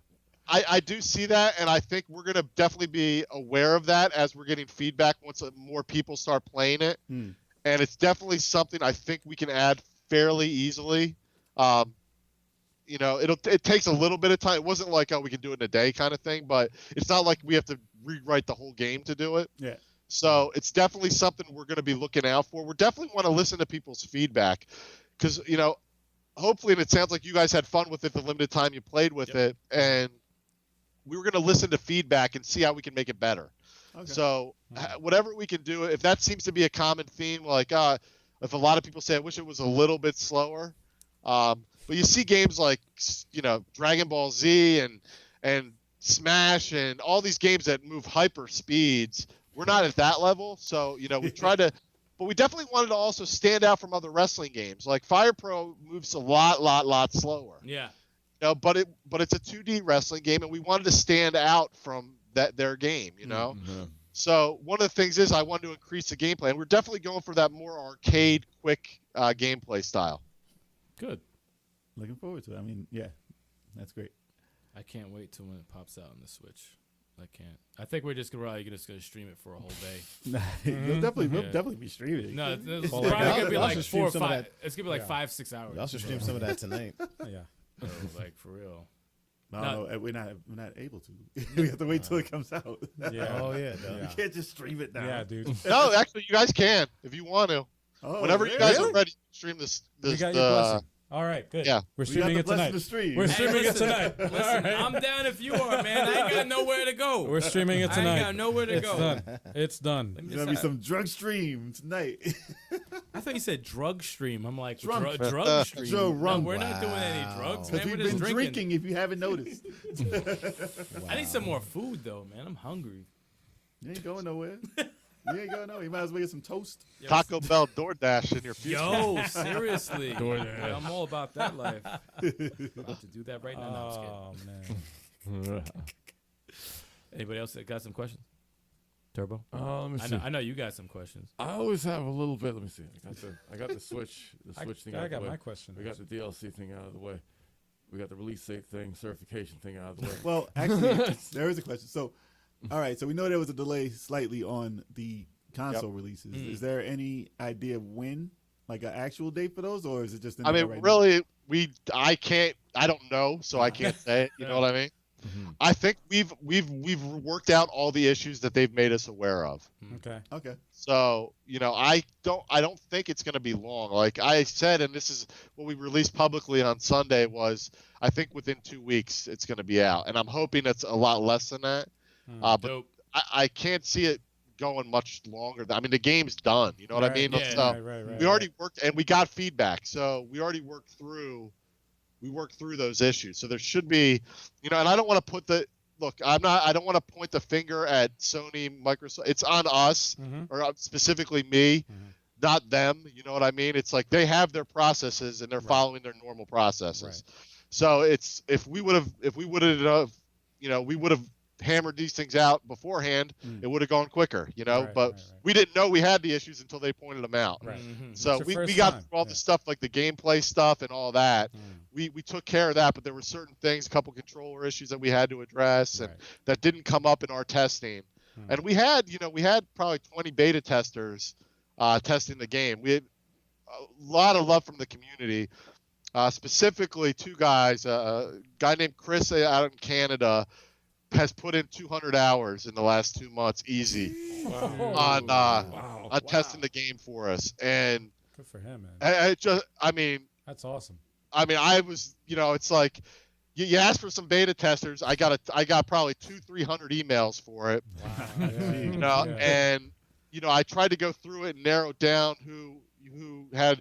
I do see that, and I think we're going to definitely be aware of that as we're getting feedback once more people start playing it. And it's definitely something I think we can add fairly easily. It takes a little bit of time. It wasn't like, we can do it in a day kind of thing, but it's not like we have to rewrite the whole game to do it. Yeah. So it's definitely something we're going to be looking out for. We definitely want to listen to people's feedback because, hopefully, and it sounds like you guys had fun with it the limited time you played with it, and we were going to listen to feedback and see how we can make it better. Okay. So whatever we can do, if that seems to be a common theme, like if a lot of people say, I wish it was a little bit slower. But you see games like, Dragon Ball Z and Smash and all these games that move hyper speeds. We're not at that level. So, we try to, but we definitely wanted to also stand out from other wrestling games. Like Fire Pro moves a lot slower. Yeah. But it's a 2D wrestling game, and we wanted to stand out from their game, So one of the things is I wanted to increase the gameplay, and we're definitely going for that more arcade, quick gameplay style. Good. Looking forward to it. I mean, yeah, that's great. I can't wait till when it pops out on the Switch. I can't. I think we're just probably just gonna stream it for a whole day. We'll definitely be streaming. No, it's probably gonna be like 4 or 5. It's gonna be like 5-6 hours. Y'all should stream some of that tonight. Yeah. Like for real. No, we're not able to. We have to wait till it comes out. Yeah. Oh yeah. You can't just stream it now. Yeah, dude. No, actually, you guys can if you want to. Oh, whenever you guys are ready, stream this. You got your blessing. All right, good. Yeah. We're streaming it tonight. We're streaming it tonight. Listen, All right. I'm down if you are, man. I ain't got nowhere to go. We're streaming it tonight. I ain't got nowhere to It's go. done. It's done. There's gonna be some drug stream tonight. I thought you said drug stream. I'm like, Drunk. drug stream. Joe, No, we're not doing any drugs, man. Because We're we've just been drinking. drinking, if you haven't noticed. I need some more food, though, man. I'm hungry. You ain't going nowhere. You might as well get some toast. Taco Bell DoorDash in your future. Yo, seriously. DoorDash. Yeah, I'm all about that life. About to do that right now. No, I'm just kidding. Man. Anybody else that got some questions? Turbo? Let me see. I know you got some questions. I always have a little bit. Let me see. I got the Switch. Thing out I of the got way. my question. We got the DLC thing out of the way. We got the release date thing, certification thing out of the way. Well, actually, there is a question. So, all right. So we know there was a delay slightly on the console releases. Is there any idea of when, like an actual date for those, or is it just? In there right really, I don't know, so I can't say it. You know what I mean? Mm-hmm. I think we've worked out all the issues that they've made us aware of. Okay. So, I don't think it's going to be long. Like I said, and this is what we released publicly on Sunday, was I think within 2 weeks it's going to be out, and I'm hoping it's a lot less than that. But Dope. I can't see it going much longer. I mean, the game's done. You know what I mean? Yeah. So Right. we already worked, and we got feedback. So we already worked through those issues. So there should be, you know, and I don't want to put the look. I don't want to point the finger at Sony, Microsoft. It's on us, or specifically me, not them. You know what I mean? It's like they have their processes and they're following their normal processes. Right. So it's if we would have, you know, we would have hammered these things out beforehand, it would have gone quicker, you know. But we didn't know we had the issues until they pointed them out. Right. So we got through all the stuff like the gameplay stuff and all that. We took care of that, but there were certain things, a couple controller issues that we had to address and that didn't come up in our testing. And we had probably 20 beta testers testing the game. We had a lot of love from the community. Specifically, two guys, a guy named Chris out in Canada has put in 200 hours in the last 2 months, easy, on testing the game for us. And good for him, man. I mean, that's awesome. I mean, I was, you know, it's like you asked for some beta testers. I got probably 200-300 emails for it. Wow. You know, and you know, I tried to go through it and narrow down who had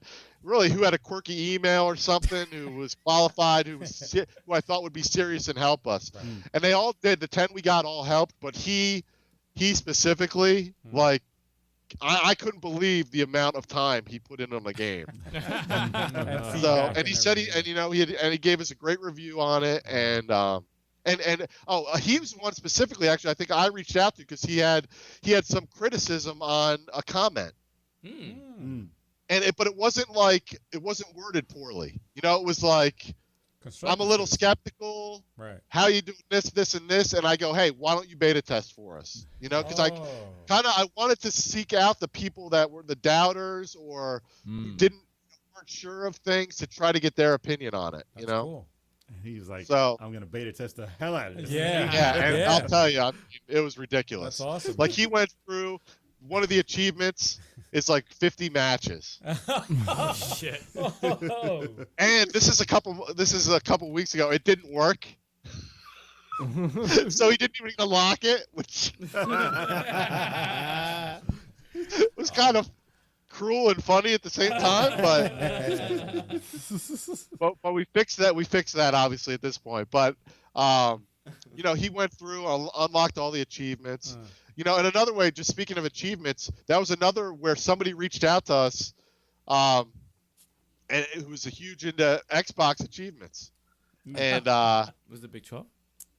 a quirky email or something, who was qualified, who I thought would be serious and help us. And they all did. The 10 we got all helped, but he specifically, like, I couldn't believe the amount of time he put in on the game. And he said he gave us a great review on it, and he was one specifically, actually, I think I reached out to because he had some criticism on a comment. But it wasn't worded poorly. You know, it was like, I'm a little skeptical. Right. How you doing this, and this? And I go, hey, why don't you beta test for us? You know, because I wanted to seek out the people that were the doubters or weren't sure of things to try to get their opinion on it. That's you know. Cool. And he was like, so, I'm gonna beta test the hell out of this. And I'll tell you, it was ridiculous. That's awesome. Like, he went through. One of the achievements is like 50 matches. Oh shit! And this is a couple weeks ago. It didn't work, so he didn't even unlock it, which was kind of cruel and funny at the same time. But we fixed that. We fixed that obviously at this point. But you know, he went through, unlocked all the achievements. You know, and another way, just speaking of achievements, that was another where somebody reached out to us, and it was a huge into Xbox achievements, and was it BigChoco?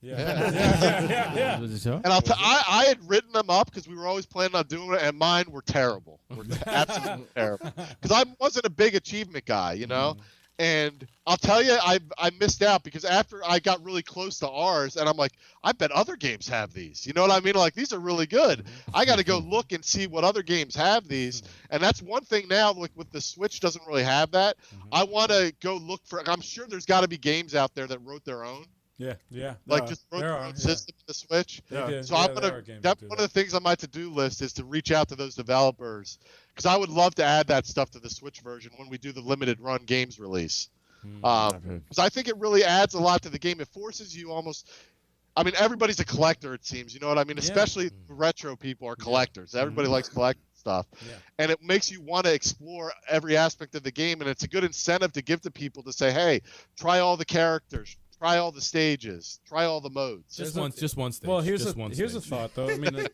Yeah. Was it so? And I had written them up because we were always planning on doing it, and mine were terrible, absolutely terrible, because I wasn't a big achievement guy, you know. And I'll tell you, I missed out because after I got really close to ours, and I'm like, I bet other games have these. You know what I mean? Like, these are really good. I got to go look and see what other games have these. And that's one thing now, like with the Switch doesn't really have that. I want to go look for, I'm sure there's got to be games out there that wrote their own. Yeah. Like, just wrote their own system in the Switch. So I'm gonna. That's one of the things on my to-do list is to reach out to those developers, because I would love to add that stuff to the Switch version when we do the limited run games release. Because I think it really adds a lot to the game. It forces you almost. I mean, everybody's a collector, it seems. You know what I mean? Especially retro people are collectors. Everybody likes collecting stuff, and it makes you want to explore every aspect of the game. And it's a good incentive to give to people to say, "Hey, try all the characters." Try all the stages. Try all the modes. Just one stage. Well, here's a thought though. I mean,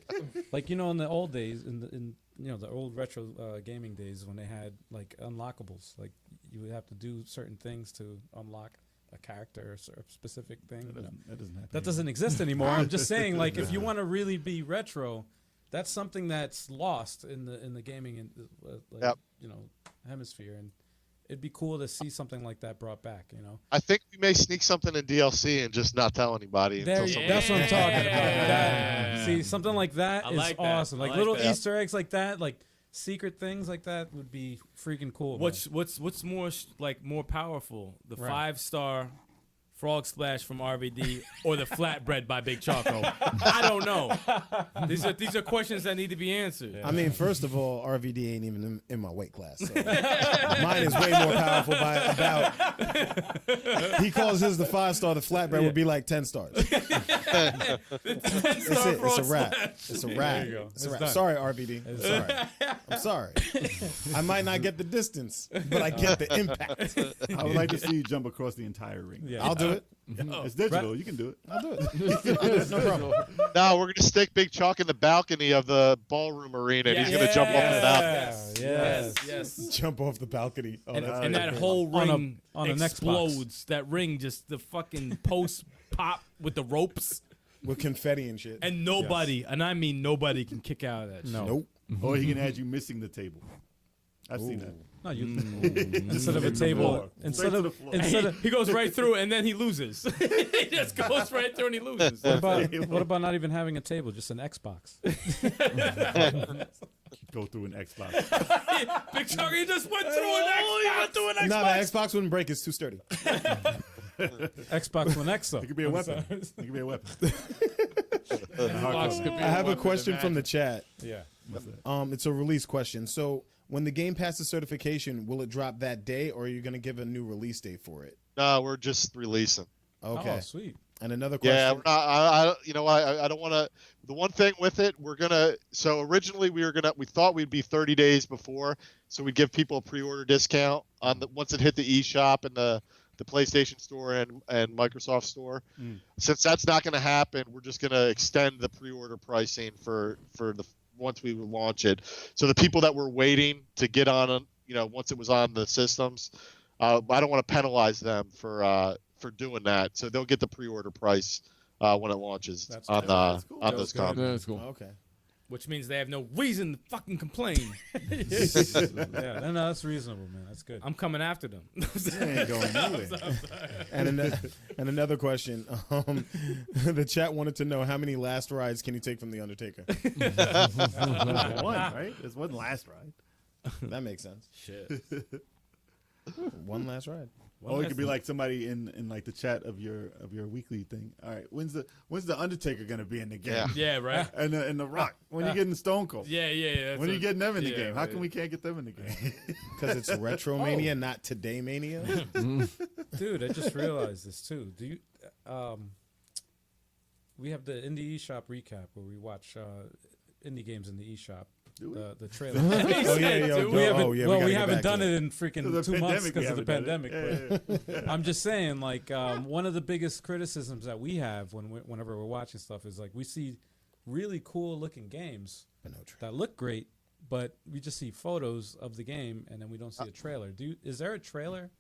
like you know, in the old days, in you know the old retro gaming days, when they had like unlockables, like you would have to do certain things to unlock a character or a specific thing. That doesn't exist anymore. I'm just saying, like, if you want to really be retro, that's something that's lost in the gaming you know, hemisphere, and it'd be cool to see something like that brought back, you know. I think we may sneak something in DLC and just not tell anybody. That's what I'm talking about. See, something like that is awesome. Like little Easter eggs like that, like secret things like that would be freaking cool. What's more more powerful? The 5-star Frog Splash from RVD or the flatbread by BigChoco? I don't know. These are questions that need to be answered. I mean, first of all, RVD ain't even in my weight class. So. Mine is way more powerful by about. He calls his the 5-star. The flatbread would be like 10 stars. It's a wrap. It's a wrap. It's a wrap. Sorry, RVD. I'm sorry. I might not get the distance, but I get the impact. I would like to see you jump across the entire ring. Yeah. I'll do it. It's digital. You can do it. I'll do it. No problem. No, we're gonna stick Big Chalk in the balcony of the ballroom arena, and he's gonna jump off the balcony. Yes. Jump off the balcony. Oh, And that whole ring on an Xbox. explodes. That ring, just the fucking post pop with the ropes, with confetti and shit. and nobody, and I mean nobody, can kick out of that. No. Nope. Or he can add you missing the table. I've seen that. No, you instead of a table, instead of He goes right through, and then he loses. He just goes right through, and he loses. what about not even having a table, just an Xbox? Go through an Xbox. Big Chuck, he just went through an Xbox. No, the Xbox wouldn't break. It's too sturdy. Xbox One X, though. It could be a weapon. It could be a weapon. I have a question from the chat. Yeah. It's a release question. So, when the game passes certification, will it drop that day, or are you going to give a new release date for it? No, we're just releasing. Okay. Oh, sweet. And another question. Yeah, we're not, I don't want to. The one thing with it, we're gonna. So originally we thought we'd be 30 days before, so we'd give people a pre-order discount on once it hit the eShop and the PlayStation Store and Microsoft Store. Since that's not going to happen, we're just going to extend the pre-order pricing for the once we launch it. So the people that were waiting to get on, once it was on the systems, I don't want to penalize them for doing that. So they'll get the pre-order price when it launches on those consoles. That's cool. Okay. Which means they have no reason to fucking complain. Yeah, no, that's reasonable, man. That's good. I'm coming after them. Ain't going nowhere. And another question. The chat wanted to know how many last rides can you take from the Undertaker? One, right? There's one last ride. That makes sense. Shit. One last ride. Or it could be like somebody in like the chat of your weekly thing. All right, when's the Undertaker gonna be in the game? Yeah, right. And the Rock. When you getting Stone Cold? Yeah. When are you getting them in the game? How right. come we can't get them in the game? Because it's Retromania, not Today Mania. Dude, I just realized this too. Do you? We have the Indie eShop recap where we watch indie games in the eShop. The trailer. We haven't done it in freaking 2 months because of the pandemic. But I'm just saying, like, one of the biggest criticisms that we have whenever we're watching stuff is like we see really cool looking games that look great, but we just see photos of the game and then we don't see a trailer. Is there a trailer?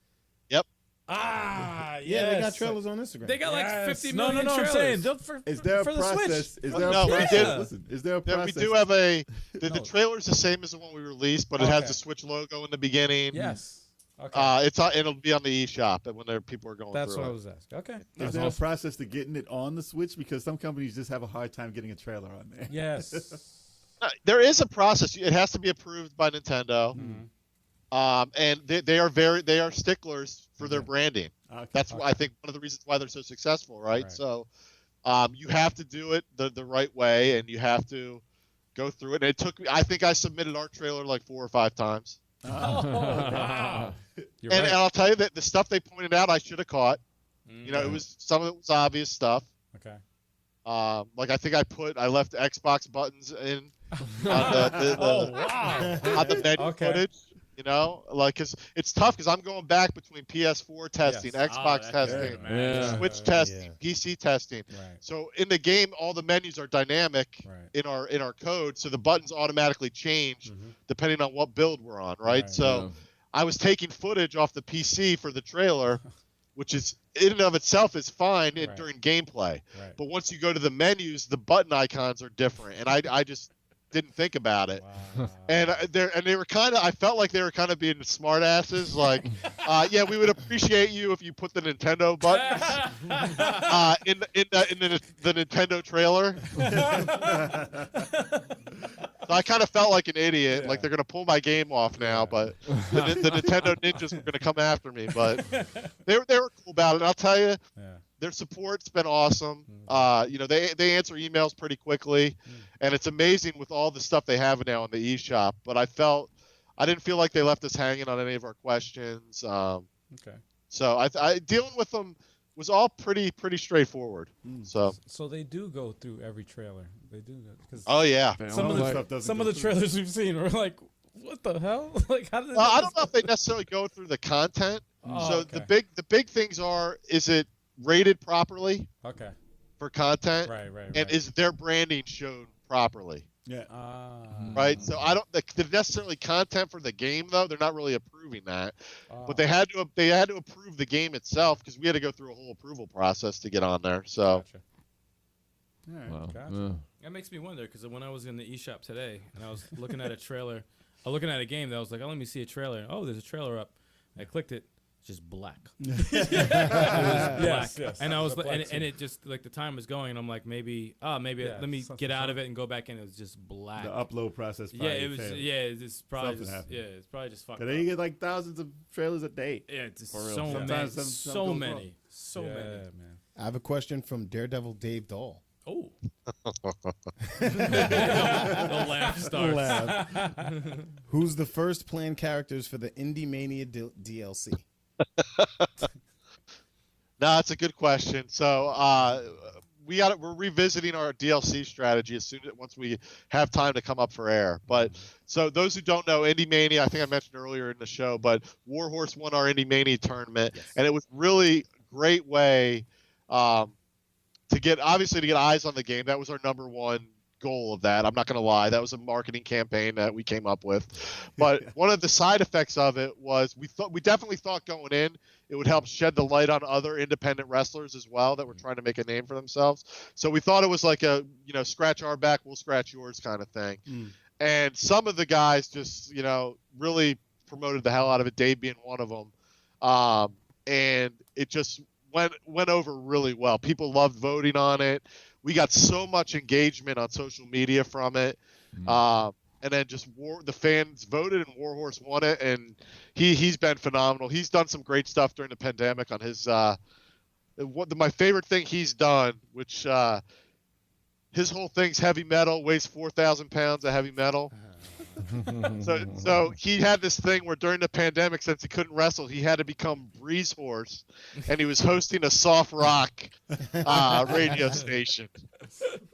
Yep. Yeah, they got trailers on Instagram. They got like 50 million No, trailers. I'm saying, Is there a for the process? Switch. Is there a No, we process? did. Listen, is there a Yeah, process? we do have the trailer's the same as the one we released, but it has Okay. the Switch logo in the beginning. Yes. Okay. It'll be on the eShop when people are going That's through what I it. was asking. Okay. Is there a process to getting it on the Switch? Because some companies just have a hard time getting a trailer on there. Yes. There is a process. It has to be approved by Nintendo. And they are sticklers for their branding. Okay. That's why I think one of the reasons why they're so successful, right? Right. So, you have to do it the right way, and you have to go through it. And it took me. I think I submitted our trailer like 4 or 5 times. Wow. You're And right. I'll tell you that the stuff they pointed out, I should have caught. It was some of it was obvious stuff. Okay. Like I think I left Xbox buttons in on the menu Okay. footage. Cause it's tough because I'm going back between PS4 testing, Yes. Xbox testing, Yeah. Switch testing, PC testing. Right. So in the game, all the menus are dynamic Right. in our code, so the buttons automatically change depending on what build we're on, right? Right. So I was taking footage off the PC for the trailer, which is in and of itself is fine Right. during gameplay. Right. But once you go to the menus, the button icons are different, and I just didn't think about it. Wow. And they were I felt like they were kind of being smart asses, like, yeah, we would appreciate you if you put the Nintendo buttons in the Nintendo trailer. I kind of felt like an idiot, like they're gonna pull my game off now, but the Nintendo ninjas were gonna come after me. But they were cool about it. I'll tell you, their support's been awesome. You know, they answer emails pretty quickly, and it's amazing with all the stuff they have now in the eShop. But I didn't feel like they left us hanging on any of our questions. Okay. So I dealing with them was all pretty straightforward. So they do go through every trailer. They do that. 'Cause oh yeah. some of the trailers we've seen are like, what the hell? Like, how did I don't know if they necessarily go through the content. So the big things is it rated properly? Okay. For content, right. And is their branding shown properly? Yeah. Right. So I don't the necessarily content for the game though. They're not really approving that, but they had to approve the game itself because we had to go through a whole approval process to get on there. So. Gotcha. Wow. Gotcha. That makes me wonder because when I was in the eShop today and I was looking at a trailer, looking at a game that I was like, oh, let me see a trailer. Oh, there's a trailer up. I clicked it. It's just black. It was black. Yes. And I was and it just like the time was going and I'm like maybe let me get out of it and go back in. It was just black. The upload process. It's probably just happened. it's probably just fucked up. They get like thousands of trailers a day. Yeah, it's just For real. so Sometimes many, some so goes many, wrong. so many. Man. I have a question from Daredevil Dave Dahl. Oh. The laugh starts. Who's the first planned characters for the Indie Mania DLC? No, it's a good question. So we're revisiting our DLC strategy once we have time to come up for air. But so those who don't know, Indie Mania, I think I mentioned earlier in the show, but Warhorse won our Indie Mania tournament, and it was really great way to get eyes on the game. That was our number one goal of that. I'm not going to lie. That was a marketing campaign that we came up with. But one of the side effects of it was we definitely thought going in it would help shed the light on other independent wrestlers as well that were trying to make a name for themselves. So we thought it was like a, scratch our back, we'll scratch yours kind of thing. And some of the guys just, really promoted the hell out of it, Dave being one of them. And it just went over really well. People loved voting on it. We got so much engagement on social media from it. And then just the fans voted and Warhorse won it. And he's been phenomenal. He's done some great stuff during the pandemic on his, my favorite thing he's done, which his whole thing's heavy metal, weighs 4,000 pounds of heavy metal. So he had this thing where during the pandemic, since he couldn't wrestle, he had to become Breeze Horse, and he was hosting a soft rock radio station.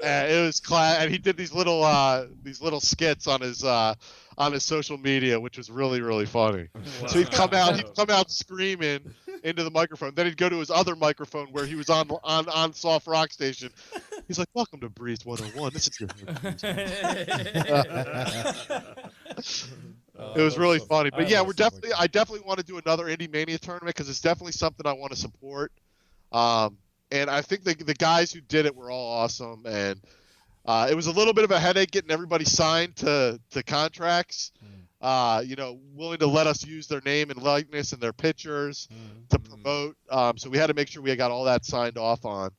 It was and he did these little skits on his social media, which was really, really funny. Wow. So he'd come out screaming into the microphone. Then he'd go to his other microphone where he was on soft rock station. He's like, "Welcome to Breeze 101. This is your." It was really funny, but yeah, I definitely want to do another Indie Mania tournament because it's definitely something I want to support. And I think the guys who did it were all awesome, and it was a little bit of a headache getting everybody signed to contracts. Willing to let us use their name and likeness and their pictures to promote. So we had to make sure we got all that signed off on.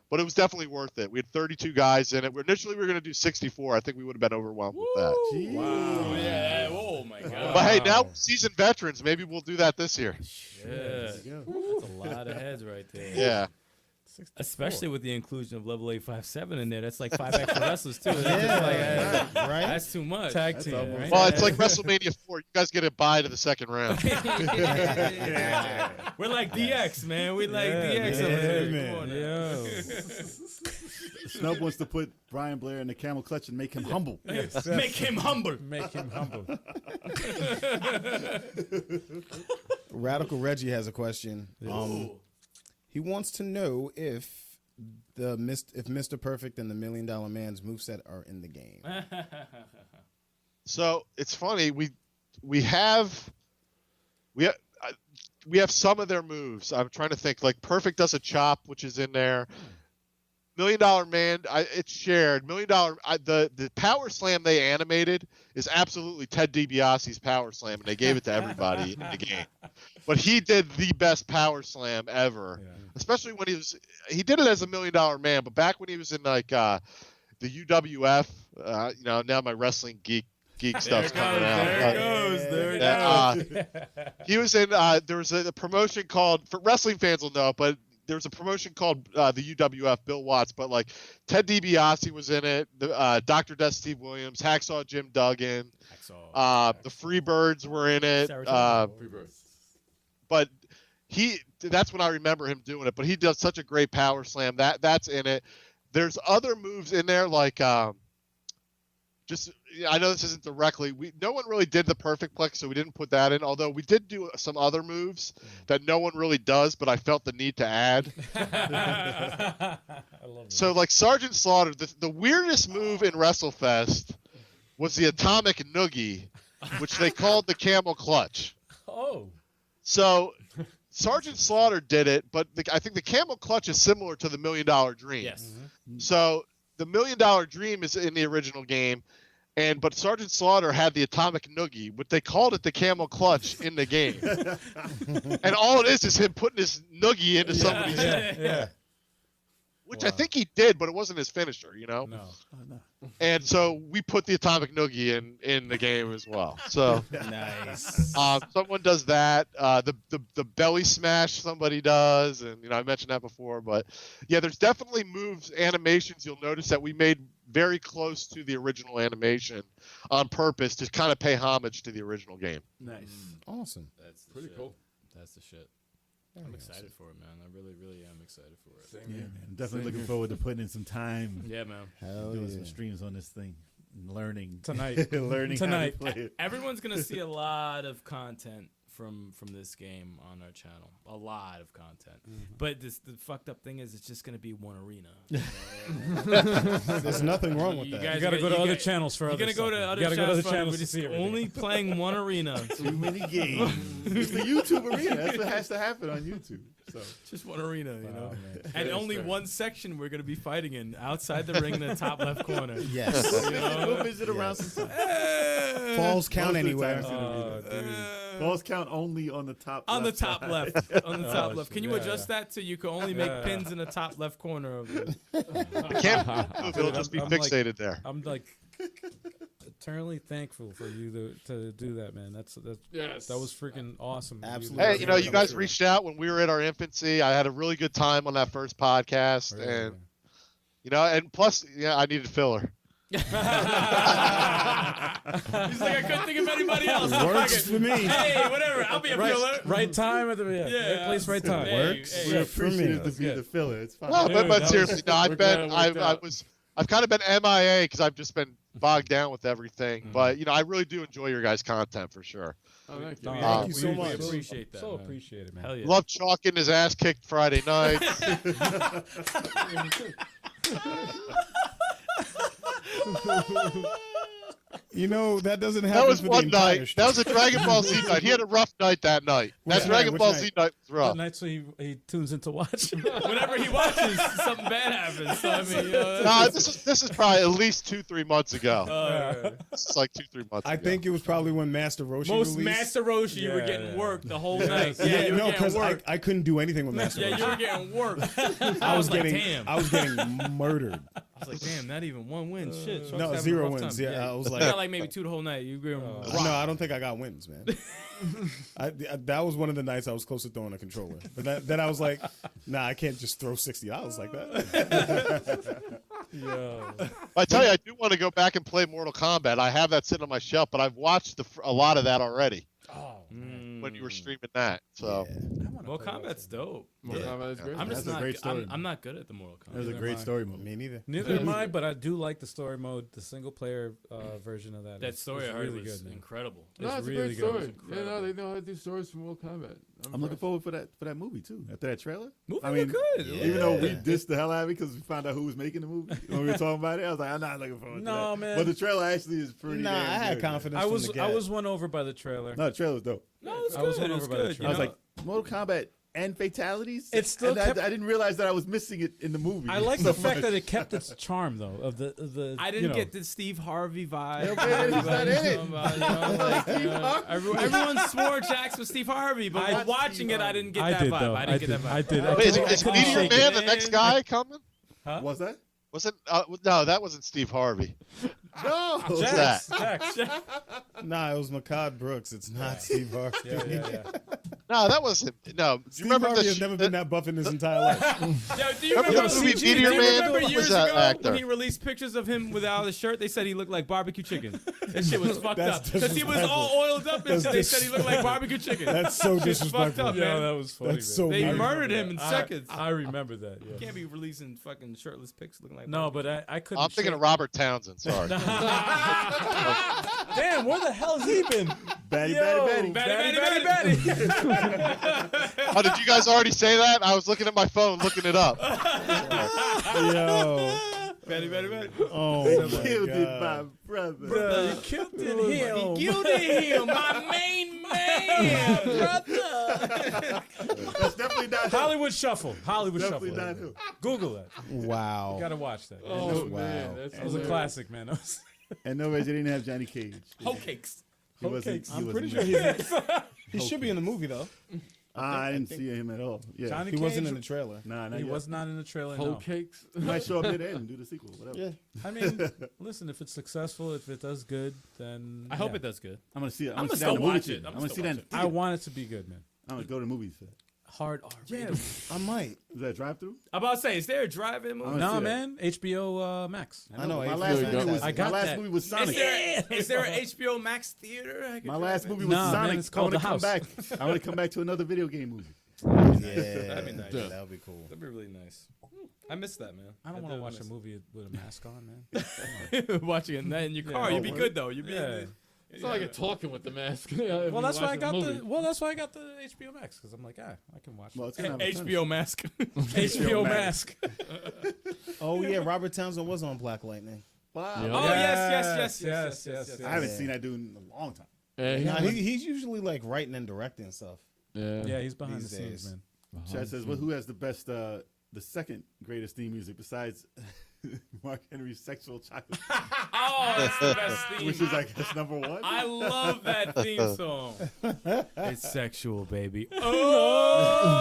But it was definitely worth it. We had 32 guys in it. Initially, we were going to do 64. I think we would have been overwhelmed with that. Wow. Yeah. Oh, my God. But, hey, now we're seasoned veterans. Maybe we'll do that this year. Yeah. That's a lot of heads right there. Yeah. 64. Especially with the inclusion of level 857 in there. That's like 5 extra wrestlers, too. Right? That's too much. Tag team, right? Well, it's like WrestleMania 4. You guys get a bye to the second round. We're like DX, man. We like DX over here. man. Come on now. Snub wants to put Brian Blair in the camel clutch and make him humble. Yes. Make him humble. Make him humble. Radical Reggie has a question. He wants to know if Mr. Perfect and the $1 Million Man's moveset are in the game. So it's funny. We have some of their moves. I'm trying to think. Like Perfect does a chop, which is in there. $1 Million Man, it's shared. $1 Million. The power slam they animated is absolutely Ted DiBiase's power slam, and they gave it to everybody in the game. But he did the best power slam ever, especially when he did it as $1 Million Man. But back when he was in like the UWF, now my wrestling geek stuff's coming out. There it goes. He was in. There was a promotion called, for wrestling fans will know, but there was a promotion called the UWF. Bill Watts, but like Ted DiBiase was in it. Dr. Death Steve Williams, Hacksaw Jim Duggan, the Freebirds were in it. But that's when I remember him doing it. But he does such a great power slam. That's in it. There's other moves in there like I know this isn't directly. No one really did the perfect plex, so we didn't put that in. Although we did do some other moves that no one really does, but I felt the need to add. I love that. So like Sergeant Slaughter, the weirdest move in WrestleFest was the atomic noogie, which they called the camel clutch. Oh. So Sergeant Slaughter did it, but I think the camel clutch is similar to the $1 Million Dream. Yes. So the $1 Million Dream is in the original game, but Sergeant Slaughter had the atomic noogie, but they called it the camel clutch in the game. And all it is him putting his noogie into somebody's head. Yeah. Which I think he did, but it wasn't his finisher, No. And so we put the atomic noogie in the game as well. So Nice. someone does that. The belly smash somebody does, and I mentioned that before. But yeah, there's definitely moves, animations you'll notice that we made very close to the original animation on purpose to kind of pay homage to the original game. Nice. Awesome. That's Pretty cool. That's the shit. I'm excited for it, man. I really, really am excited for it. Yeah, man. I'm definitely looking forward to putting in some time. Yeah, man. Hell Doing yeah. some streams on this thing. And learning. Tonight. learning Tonight. how to play it. Everyone's gonna see a lot of content from this game on our channel. A lot of content. But the fucked up thing is, it's just gonna be one arena. There's nothing wrong with You that. guys You gotta go to you other got- channels for You're other gonna go stuff. to other You gotta go to other channels. channels We're to just see everything. only playing one arena. Too many games. It's the YouTube arena. That's what has to happen on YouTube. So Just one arena, you know. man. And only one section we're gonna be fighting in, outside the ring in the top left corner. Yes. go visit around sometime. Falls count Most of the anywhere. time it's gonna be there. Falls count only on the top. On the left top side. left. On the top Oh, left. Can you yeah. adjust that to you can only make pins in the top left corner of it? It can't move, it'll just be I'm like- fixated there. I'm like eternally thankful for you to do that, man. Yes. That was freaking awesome. Absolutely. Hey, you guys reached out when we were at our infancy. I had a really good time on that first podcast, and and plus, I needed filler. He's like, I couldn't think of anybody else. Works for me. Hey, whatever. I'll be a filler. Right time at the right place, right time. Hey, We Works for appreciate me. it to be the filler. It's fine. No, Dude, but that seriously, was- no, I've we're been, glad it worked out. I've kind of been MIA because I've just been bogged down with everything. But I really do enjoy your guys' content for sure. Oh, thank you. No, Thank you so we much. appreciate that. So man. appreciate it, man. Hell yeah. Love Chalk getting his ass kicked Friday night. That doesn't happen That was for one the entire night. stream. That was a Dragon Ball Z night. He had a rough night that night. That Which Dragon night? Ball Which Z night? night was That rough. night, so he tunes into watch. Whenever he watches, something bad happens. So, I mean, No, this is probably at least 2-3 months ago. right. This is like 2-3 months I ago. think it was probably when Master Roshi Most released. Master Roshi, you were Yeah, getting yeah. worked the whole night. Yeah, you were no, getting because worked. I couldn't do anything with Master Yeah, Roshi. you were getting worked. I was like, getting damn. I was getting murdered. I was like, damn, not even one win. Shit. Shark's No, having a 0 rough wins. time. Yeah, I was you like, got like maybe 2 the whole night. You were no, I don't think I got wins, man. That was one of the nights I was close to throwing a controller. But then I was like, nah, I can't just throw $60 like that. Yo. I tell you, I do want to go back and play Mortal Kombat. I have that sitting on my shelf, but I've watched a lot of that already Oh, when you were streaming that. So Well, combat's dope. Mortal Kombat is great. I'm just That's a not. great story. I'm not good at the Mortal That was Kombat. a great story mode. Me neither. neither am I, but I do like the story mode. The single player version of that. That story I heard really was good, man. incredible. No, It's it's a really great good. story. It's Yeah, no, incredible. they know how to do stories for Mortal Kombat. I'm looking forward for that movie too. After that trailer, Movie I mean, look good. even though we Yeah. dissed the hell out of it because we found out who was making the movie when we were talking about it, I was like, I'm not looking forward to No, that. man. But the trailer actually is pretty. Nah, damn I had good, confidence. I from was the I get. was won over by the trailer. Man. No, the trailer was dope. No, it's I good. was won It's over by the good. trailer. I was know? like, Mortal Kombat and fatalities. It still And I kept- didn't realize that I was missing it in the movie. I like so the fact much. that it kept its charm though of the. I didn't get the Steve Harvey vibe. Yeah, man, he's not in it. Everyone swore Jax was Steve Harvey, but I- watching it, I didn't get I that did vibe. though. I didn't get that vibe. I did. I Wait, couldn't- is I couldn't Meteor shake Man it. the next guy coming? Was that? Was it? No, that wasn't Steve Harvey. No. Who's Jax. that? Jax. Nah, it was Makad Brooks. It's not Steve Harvey. Yeah. No, that wasn't. No, do Steve you remember Harvey the? has never been that buff in his entire life. Yo, do you Remember remember the movie do you Meteor Man? remember Who years was that ago actor? when he released pictures of him without a shirt? They said he looked like barbecue chicken. That shit was fucked That's up because he was all oiled up and shit. They said he looked like barbecue chicken. That's so Shit's fucked disrespectful. up, Yeah, man. that was funny. That's man. so They weird. murdered him in seconds. I remember that. Yeah. You can't be releasing fucking shirtless pics looking like No, barbecue. but I couldn't. I'm thinking of Robert Townsend. Sorry. Damn, where the hell's he been? Batty. Batty. Oh, did you guys already say that? I was looking at my phone, looking it up. Yo. Batty. Oh, They my killed it, God. my brother. You killed him. He killed him, my main man, brother. That's definitely not him. Hollywood Shuffle. Definitely not him. Google that. Wow. You gotta watch that. Oh Wow. man, that's It was a classic, man. That was- And no way they didn't have Johnny Cage. Hoe cakes. He wasn't. I'm he pretty wasn't sure there. he should be in the movie, though. I didn't see him at all. Yeah. Johnny He wasn't Cage- in the trailer. Nah, not He yet. was not in the trailer. whole No. cakes. He might show up near the end and do the sequel. Whatever. Yeah. I mean, listen, if it's successful, if it does good, then I hope yeah. it does good. I'm gonna see it. I'm gonna gonna see that in still the movie watch theater. it. I'm I'm gonna still see that. in watch it. theater. I want it to be good, man. I'm gonna go to the movies for that. Hard R. Yeah, I might. Is that drive through? I'm about to say, is there a drive-in movie? I'm No, see that. man. HBO Max. I know. My HBO last There you movie go. was I got my last that. movie was Is Sonic. there an HBO Max theater? I could My drive last in? movie was Nah, man, Sonic. it's called I The want to come House. back. I want to come back to another video game movie. Yeah, That'd be nice. Yeah. That would be cool. That'd be really nice. I miss that, man. I don't want to watch a miss movie with a mask on, man. it. Watching it in your car, Yeah. you'd be good though. You'd be. Yeah. It's not like you're talking with the mask. Well, that's why I got the. Well, that's why I got the HBO Max because I'm like, I can watch Well, it. it's gonna have a ton of HBO Mask. HBO Mask. Oh yeah, Robert Townsend was on Black Lightning. Wow. Yeah. Oh yes. yes. I haven't Yeah. seen that dude in a long time. Nah, he's usually like writing and directing stuff. Yeah, he's behind the These scenes, days. man. Chad says, "Well, who has the best, the second greatest theme music besides Mark Henry's Sexual Chocolate, Oh, that's the best theme. which is, I guess, number one?" I love that theme song. It's sexual, baby. Oh!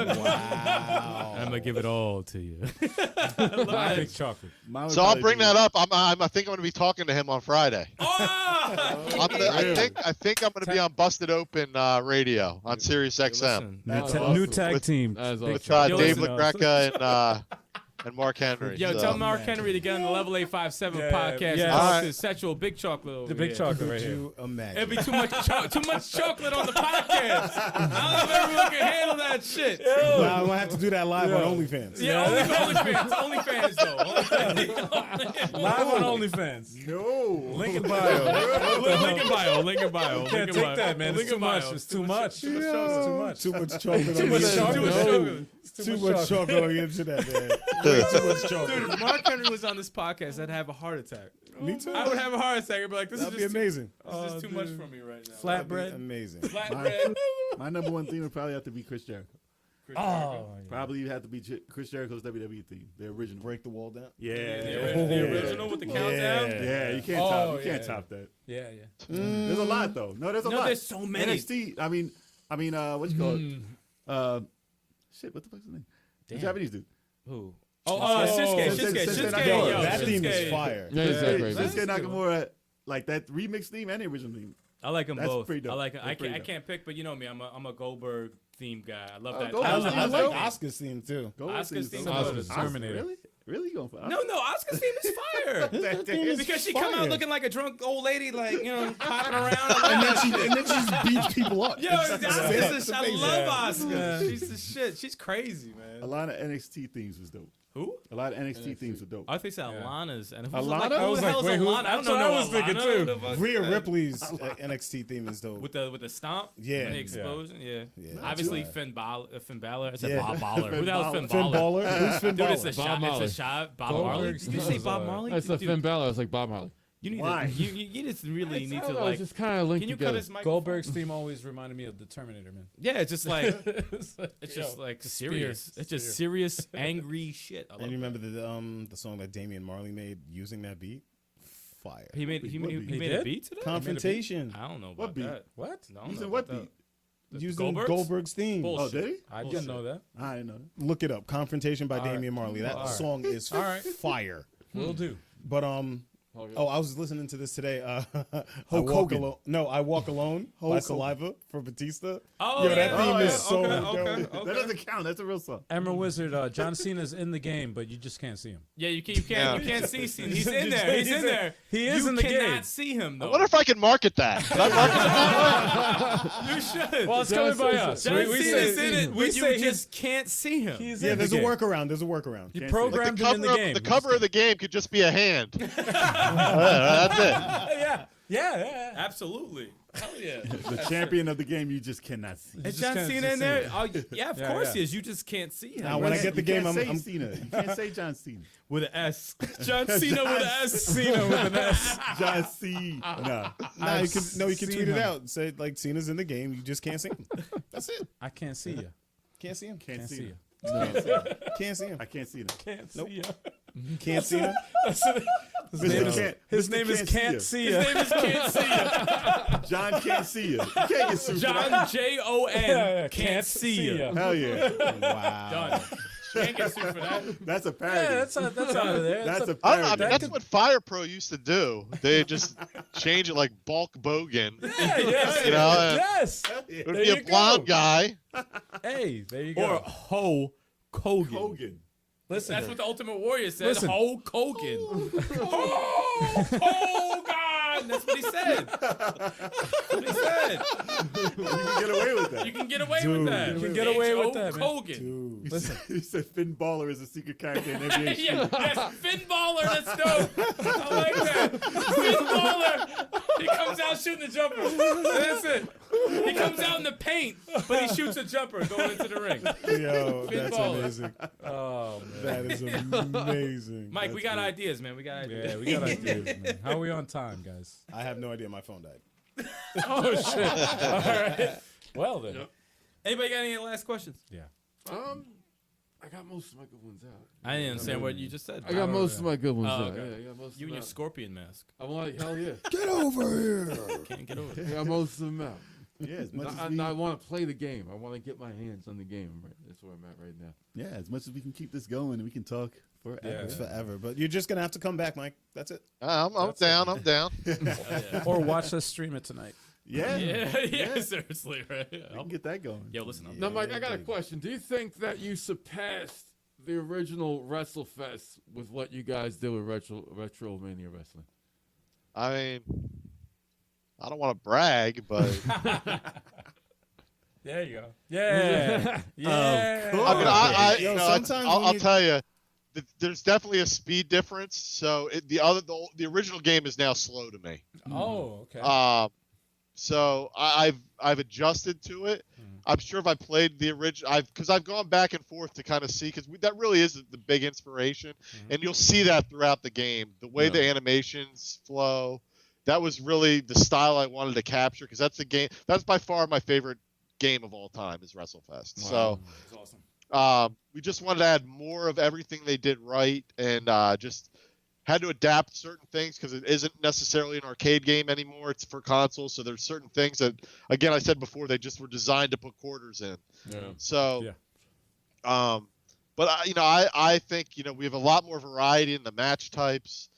Wow. I'm gonna give it all to you. My big chocolate. Mine would So I'll probably bring be- that up. I think I'm going to be talking to him on Friday. I think I'm going to be on Busted Open Radio on Sirius XM That's New awesome. tag With- team. As with Yo, Dave listen, LaGreca and Mark Henry. Yo, so. tell Mark Henry to get on the Level 857 Yeah, podcast. yeah. And All talk right. to sexual big chocolate over The big here. chocolate Could right here. you imagine? It'd be too much chocolate on the podcast. I don't know if everyone can handle that shit. Nah, I'm gonna have to do that live on OnlyFans. Yeah, OnlyFans though. OnlyFans. Live on OnlyFans. No. Link in bio. Link in bio. Can't take that, man. It's too much. It's too much. Too much. Too much chocolate. Too much chocolate. Too much chocolate on into that, man. Way too much chocolate. Dude, if Mark Henry was on this podcast, I'd have a heart attack. Me too. I would have a heart attack. I'd be like, this That'd is be just amazing. This is too much for me right now. Flatbread. Amazing. Flatbread. My number one theme would probably have to be Chris Jericho. Oh, Probably have to be Chris Jericho's WWE theme, the original. Break the wall down. Yeah. The original with the countdown. Yeah, you can't Oh, top. You can't yeah. top that. yeah. There's a lot though. No, there's a No, lot. there's so many. NXT. I mean, what you call it? Shit. What the fuck's his name? The Japanese dude. Who? Shinsuke Shinsuke. Nakamura. Yo, That theme Shinsuke. is fire. Yeah, exactly. Shinsuke Nakamura, like that remix theme and the original theme. I like them That's both. pretty dope. I like. I That's pretty can't. I dope. can't pick, but you know me. I'm a Goldberg theme guy. I love that. Goldberg's I theme like dope. Oscar's theme too. Oscar's theme is Oscar's dope. Terminator. Really? Really? You going for No, Oscar's theme is fire. That theme is Because she come fire. out looking like a drunk old lady, like popping around. and then she just beats people up. Yo, I love Oscar. She's the shit. She's crazy, A man. lot of NXT themes was dope. Who? A lot of NXT themes were dope. I think it's Alana's. And who's Alana? Like, I who was the like, hell is wait, who? Alana? I don't That's know. what I no was thinking, Alana. too. The fuck- Rhea Ripley's NXT theme is dope. With the stomp, Yeah. and the explosion, yeah. Yeah. Obviously Finn Balor. I said Yeah. Bob Baller. Who the hell's Finn Finn Balor? Baller. Who's Finn Dude, it's a Balor? shot. Marley. It's a shot. Bob Goldberg's Marley. Did you say was, Bob Marley? That's the Dude, Finn Balor. It's like Bob Marley. You need Why? to. You just really need I to don't know, like. it's just kind of linked Can you together. cut his mic? Goldberg's theme always reminded me of the Terminator, man. Yeah, it's just like It's just like serious. Spears. It's just serious, angry shit. I love And you it. remember the song that Damian Marley made using that beat? Fire. He made What he beat? made did? a beat to that. Confrontation. I don't know about What beat? that. What? No, I don't Using know what about beat? that. Using Goldberg's? Goldberg's theme. Bullshit. Oh, did he? I didn't know that. I didn't know that. Look it up. Confrontation by All right. Damian Marley. That All right. song is All right. fire. Will do. But I was listening to this today. Hulk Hogan. I Walk Alone by Saliva for Batista. Oh, Yo, that theme is so okay. dope. That doesn't count. That's a real song. Emerald Wizard, John Cena's in the game, but you just can't see him. Yeah, you can't see Cena. He's in there. He's in there. He is in the game. You cannot see him though. I wonder if I can market that. Can I market that? You should. Well, it's coming by us. John Cena's in it, we but say you just can't see him. He's Yeah, in there's the a game. workaround. There's a workaround. You Can't programmed him in the game. The cover of the game could just be a hand. That's it. Yeah. Absolutely. Hell yeah. The champion of the game, you just cannot see. Is just John can't Cena just in see there? him. Oh, yeah, of Yeah, course yeah. he is. You just can't see him. Now, when I get the game, you can't I'm say Cena. You can't say John Cena. With an S. John Cena with an S. Cena with an S. John Cena. Nah, you can seen tweet it him. out and say like Cena's in the game. You just can't see him. That's it. I can't see you. Can't see him. Can't see see him. Can't see him. I can't see him. Can't Nope. see you. Can't see him. His name is Can't See Ya. His name is Can't See Ya. John can't see you. You can't get sued for that. John Jon can't see ya. Hell yeah. Wow. Done. Can't get sued for that. That's a parody. Yeah, that's out of there. That's a I parody. mean, that's what Fire Pro used to do. They just change it like Bulk Bogan. yes. You know, Yes. It There would be a you blonde go. guy. Hey, there you Or go. Ho Kogan. Hogan. Listen, That's what the Ultimate Warrior said. Listen. Ho Kogan. Ho Kogan. That's what he said. That's what he said. You can get away with that. You can get away Dude. with that. You can get away with H.O. that, man. Kogan. Dude. listen. He said Finn Balor is a secret character in NBA Street. Yeah, yes, Finn Balor, that's dope. I like that. Finn Balor. He comes out shooting the jumper. That's it. He comes out in the paint, but he shoots a jumper going into the ring. Yo, Finn that's Balor. amazing. Oh man. That is amazing. Mike, we got ideas, man. We got ideas. Yeah, we got ideas, man. How are we on time, guys? I have no idea. My phone died. Oh shit. All right. Well then. Yep. Anybody got any last questions? Yeah. I got most of my good ones out. I didn't understand what you just said. I got most of my good ones Oh, out. okay. Yeah, I got most You of and your them out. scorpion mask. I'm like, hell yeah. Get over here. Can't get over I it. got most of them out. Yeah, as much as I want to play the game. I want to get my hands on the game. Right? That's where I'm at right now. yeah, as much as we can keep this going and we can talk forever. Yeah. It's forever, but you're just gonna have to come back, Mike. That's it. I'm down. I'm down. Or watch us stream it tonight. Yeah. Yeah, seriously, right? We can get that going. Yo, listen up. Now, Mike, I got a question. Do you think that you surpassed the original WrestleFest with what you guys did with Retromania Wrestling? I mean, I don't want to brag, but There you go. Yeah. Yeah. I mean, I Yo, you know, sometimes I'll, when I'll you- tell you, there's definitely a speed difference. So the original game is now slow to me. Oh, okay. So I've adjusted to it. I'm sure if I played the original, because I've gone back and forth to kind of see, because that really is the big inspiration, and you'll see that throughout the game. The way the animations flow, that was really the style I wanted to capture, because that's the game. That's by far my favorite game of all time is WrestleFest. So That's awesome. we just wanted to add more of everything they did right, and just had to adapt certain things because it isn't necessarily an arcade game anymore. It's for consoles, so there's certain things that, again, I said before, they just were designed to put quarters in. Yeah. So, Yeah. but I think we have a lot more variety in the match types.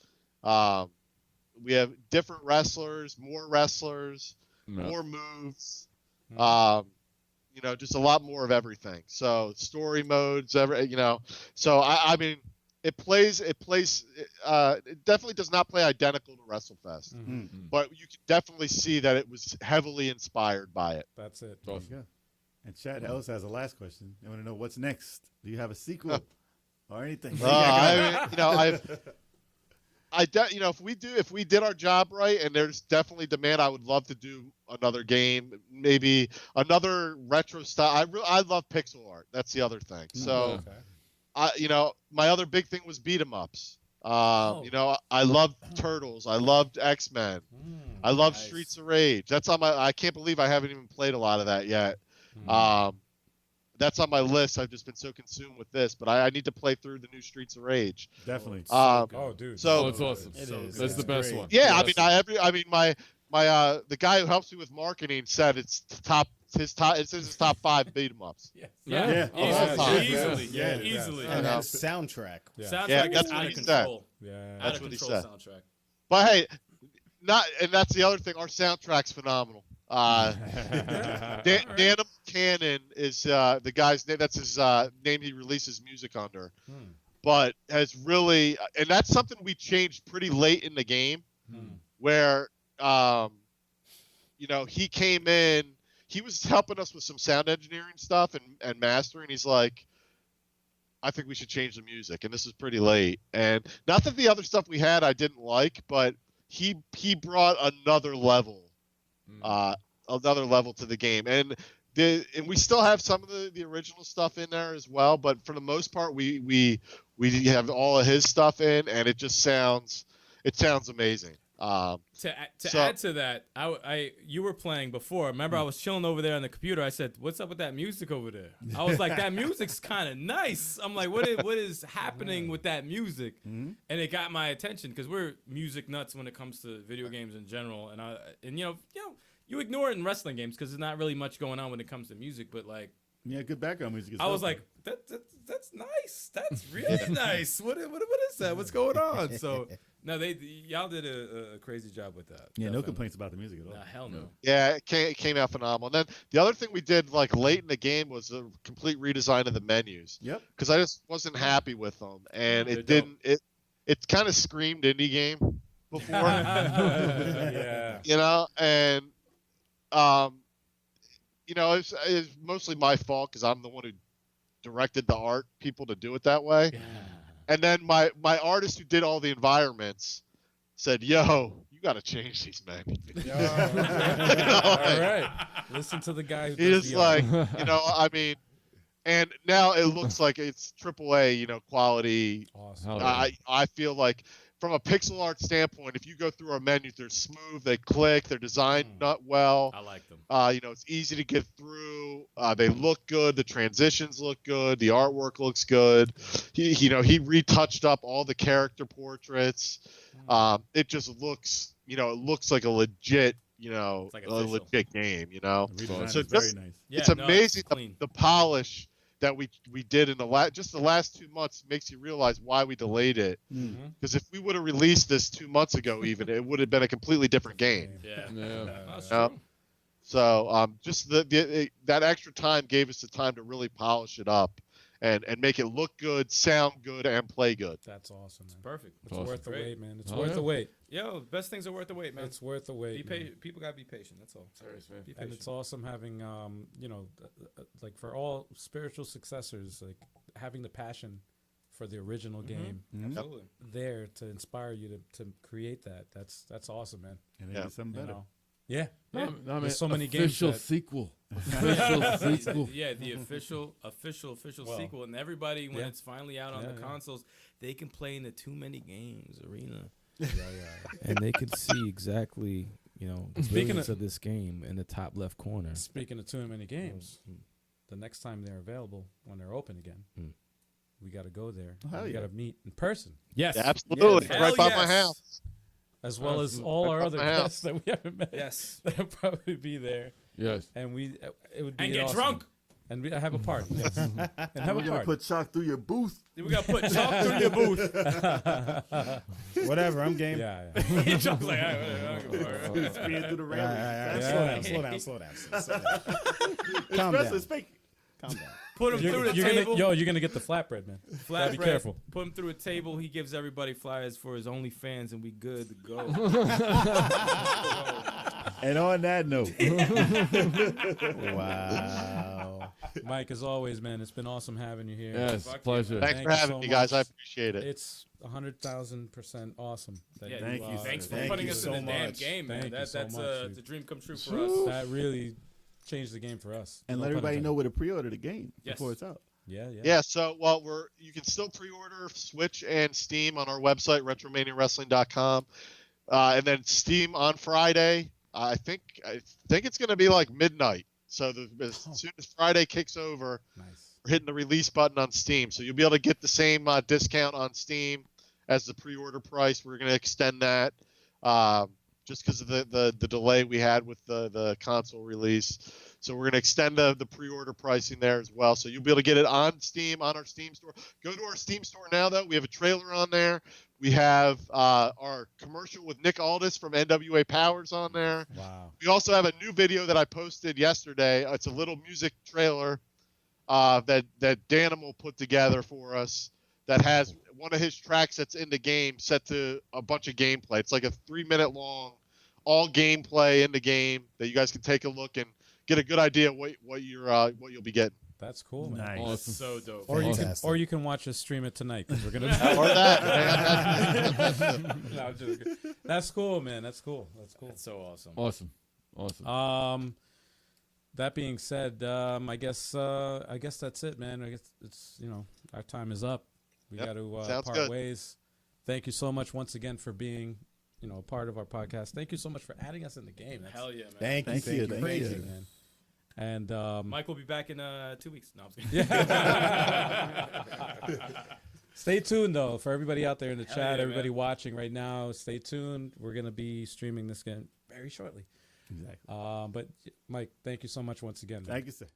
We have different wrestlers, more moves. Just a lot more of everything. So story modes, So I mean, it definitely does not play identical to WrestleFest, but you can definitely see that it was heavily inspired by it. That's it. There you go. And Chad Ellis has a last question. They want to know what's next. Do you have a sequel or anything? If we did our job right, and there's definitely demand, I would love to do another game, maybe another retro style. I love pixel art. That's the other thing. So, my other big thing was beat 'em ups. I loved Turtles. I loved X-Men. I love Streets of Rage. That's on my. I can't believe I haven't even played a lot of that yet. That's on my list. I've just been so consumed with this, but I need to play through the new Streets of Rage. Definitely. Oh, dude. So It's awesome. It is. That's the best great. one. Yeah, Yes. my the guy who helps me with marketing said it's his top 5 beat 'em ups. Yeah. Easily. Yeah. And that's soundtrack. Yeah. Soundtrack Yeah, is that's out what of he control. Yeah. Out That's of what he control said. soundtrack. But hey, and that's the other thing. Our soundtrack's phenomenal. Dan Cannon is the guy's name. That's his name he releases music under. But has really, and that's something we changed pretty late in the game, where he came in. He was helping us with some sound engineering stuff and mastering. He's like, I think we should change the music, and this is pretty late. And not that the other stuff we had I didn't like, but he brought another level to the game. And we still have some of the original stuff in there as well, but for the most part, we have all of his stuff in, and it sounds amazing. To add to that, you were playing before. Remember, I was chilling over there on the computer. I said, "What's up with that music over there?" I was like, "That music's kind of nice." I'm like, "What is happening with that music?" And it got my attention because we're music nuts when it comes to video games in general. And you ignore it in wrestling games because there's not really much going on when it comes to music. But like, Yeah, good background music. I was like, that's nice. That's really nice. What is that? What's going on? So no, y'all did a crazy job with that. Yeah, no complaints about the music at all. Nah, hell no. Yeah, it came out phenomenal. And then the other thing we did like late in the game was a complete redesign of the menus. Yep. Because I just wasn't happy with them, and They're it didn't. It kind of screamed indie game before. Yeah. And it's mostly my fault because I'm the one who directed the art people to do it that way. Yeah. And then my artist who did all the environments said, "Yo, you got to change these menus." All right. Listen to the guy who does He's the art. like, and now it looks like it's AAA, quality. Awesome. I feel like from a pixel art standpoint, if you go through our menus, they're smooth, they click, they're designed not well. I like them. It's easy to get through. They look good. The transitions look good. The artwork looks good. He retouched up all the character portraits. It just looks, it looks like a legit, like a legit game. The redesign So is very nice. Yeah, it's amazing the polish that we did in the last 2 months makes you realize why we delayed it. Because if we would have released this 2 months ago, even it would have been a completely different game. Yeah. That's Yeah. true. So just that extra time gave us the time to really polish it up and make it look good, sound good, and play good. That's awesome, man. Perfect. It's Awesome. worth the Great. wait, man. It's Oh, worth yeah. the wait. Yo, best things are worth the wait, man. It's worth the wait. Be man. patient. People gotta be patient. That's all. Seriously. Be And patient. it's awesome having, like for all spiritual successors, like having the passion for the original game Absolutely. there to inspire you to create that. That's awesome, man. And they Yeah. did something You better. know? Yeah. Yeah. There's so many games Official that- sequel. Official sequel. Yeah, the official Well, sequel, and everybody when yeah. it's finally out on Yeah, the yeah. consoles, they can play in the too many games arena, Yeah. and they can see exactly the Speaking brilliance of- of this game in the top left corner. Speaking of too many games, the next time they're available, when they're open again, we got to go there. Oh, hell we yeah. got to meet in person, Yes, Absolutely, Yes. right by Hell my yes. house. as well as all our Right other by my house. guests that we haven't met. yes, They'll probably be there, Yes. and it would be and get awesome. drunk. And we have a party, yes. and have We're a gonna party. put chalk through your booth. We gotta put chalk through your booth. Whatever, I'm game. Yeah. Chalk's like, all right, whatever, I'll go for it. Speeding through the All railing. right. Yeah. Slow down. Calm down. Espresso, speak. Calm down. Put him through the You're table. you're gonna get the flatbread, man. Gotta be Flatbread. careful. Put him through a table. He gives everybody flyers for his OnlyFans, and we good to go. And on that note, Wow. Mike, as always, man, it's been awesome having you here. Yes. Fuck you, Pleasure. Thanks Thank for you having so me, guys. I much. appreciate it. It's 100,000% awesome. That Yeah, Thank you, Thanks for Thank putting you us so in the damn much. game, man. Thank you That's so much, the dude. dream come true for us. That really changed the game for us. and No let pun everybody intended. know where to pre-order the game Yes. before it's out. Yeah. Yeah, so you can still pre-order Switch and Steam on our website, retromaniawrestling.com. And then Steam on Friday. I think it's going to be like midnight. So as soon as Friday kicks over, Nice. we're hitting the release button on Steam. So you'll be able to get the same discount on Steam as the pre-order price. We're going to extend that. just because of the delay we had with the console release. So we're going to extend the pre-order pricing there as well. So you'll be able to get it on Steam, on our Steam store. Go to our Steam store now, though. We have a trailer on there. We have our commercial with Nick Aldis from NWA Powers on there. Wow. We also have a new video that I posted yesterday. It's a little music trailer that Danimal put together for us that has one of his tracks that's in the game set to a bunch of gameplay. It's like a 3-minute long, all gameplay in the game that you guys can take a look and get a good idea what you'll be getting. That's cool, man. Nice. Awesome. So dope. Or you can watch us stream it tonight because we're gonna. Or that. Man. No, I'm just kidding. That's cool, man. That's cool. That's cool. That's so awesome. Awesome. That being said, I guess that's it, man. I guess it's our time is up. We got to Sounds part good. ways. Thank you so much once again for being a part of our podcast. Thank you so much for adding us in the game. That's Hell yeah, man. Thank you. crazy, man. And Mike will be back in 2 weeks. No, I'm just kidding. stay tuned though for everybody out there in the Hell chat, yeah, everybody man. watching right now. Stay tuned. We're gonna be streaming this again very shortly. Exactly. But Mike, thank you so much once again. Man. Thank you, sir.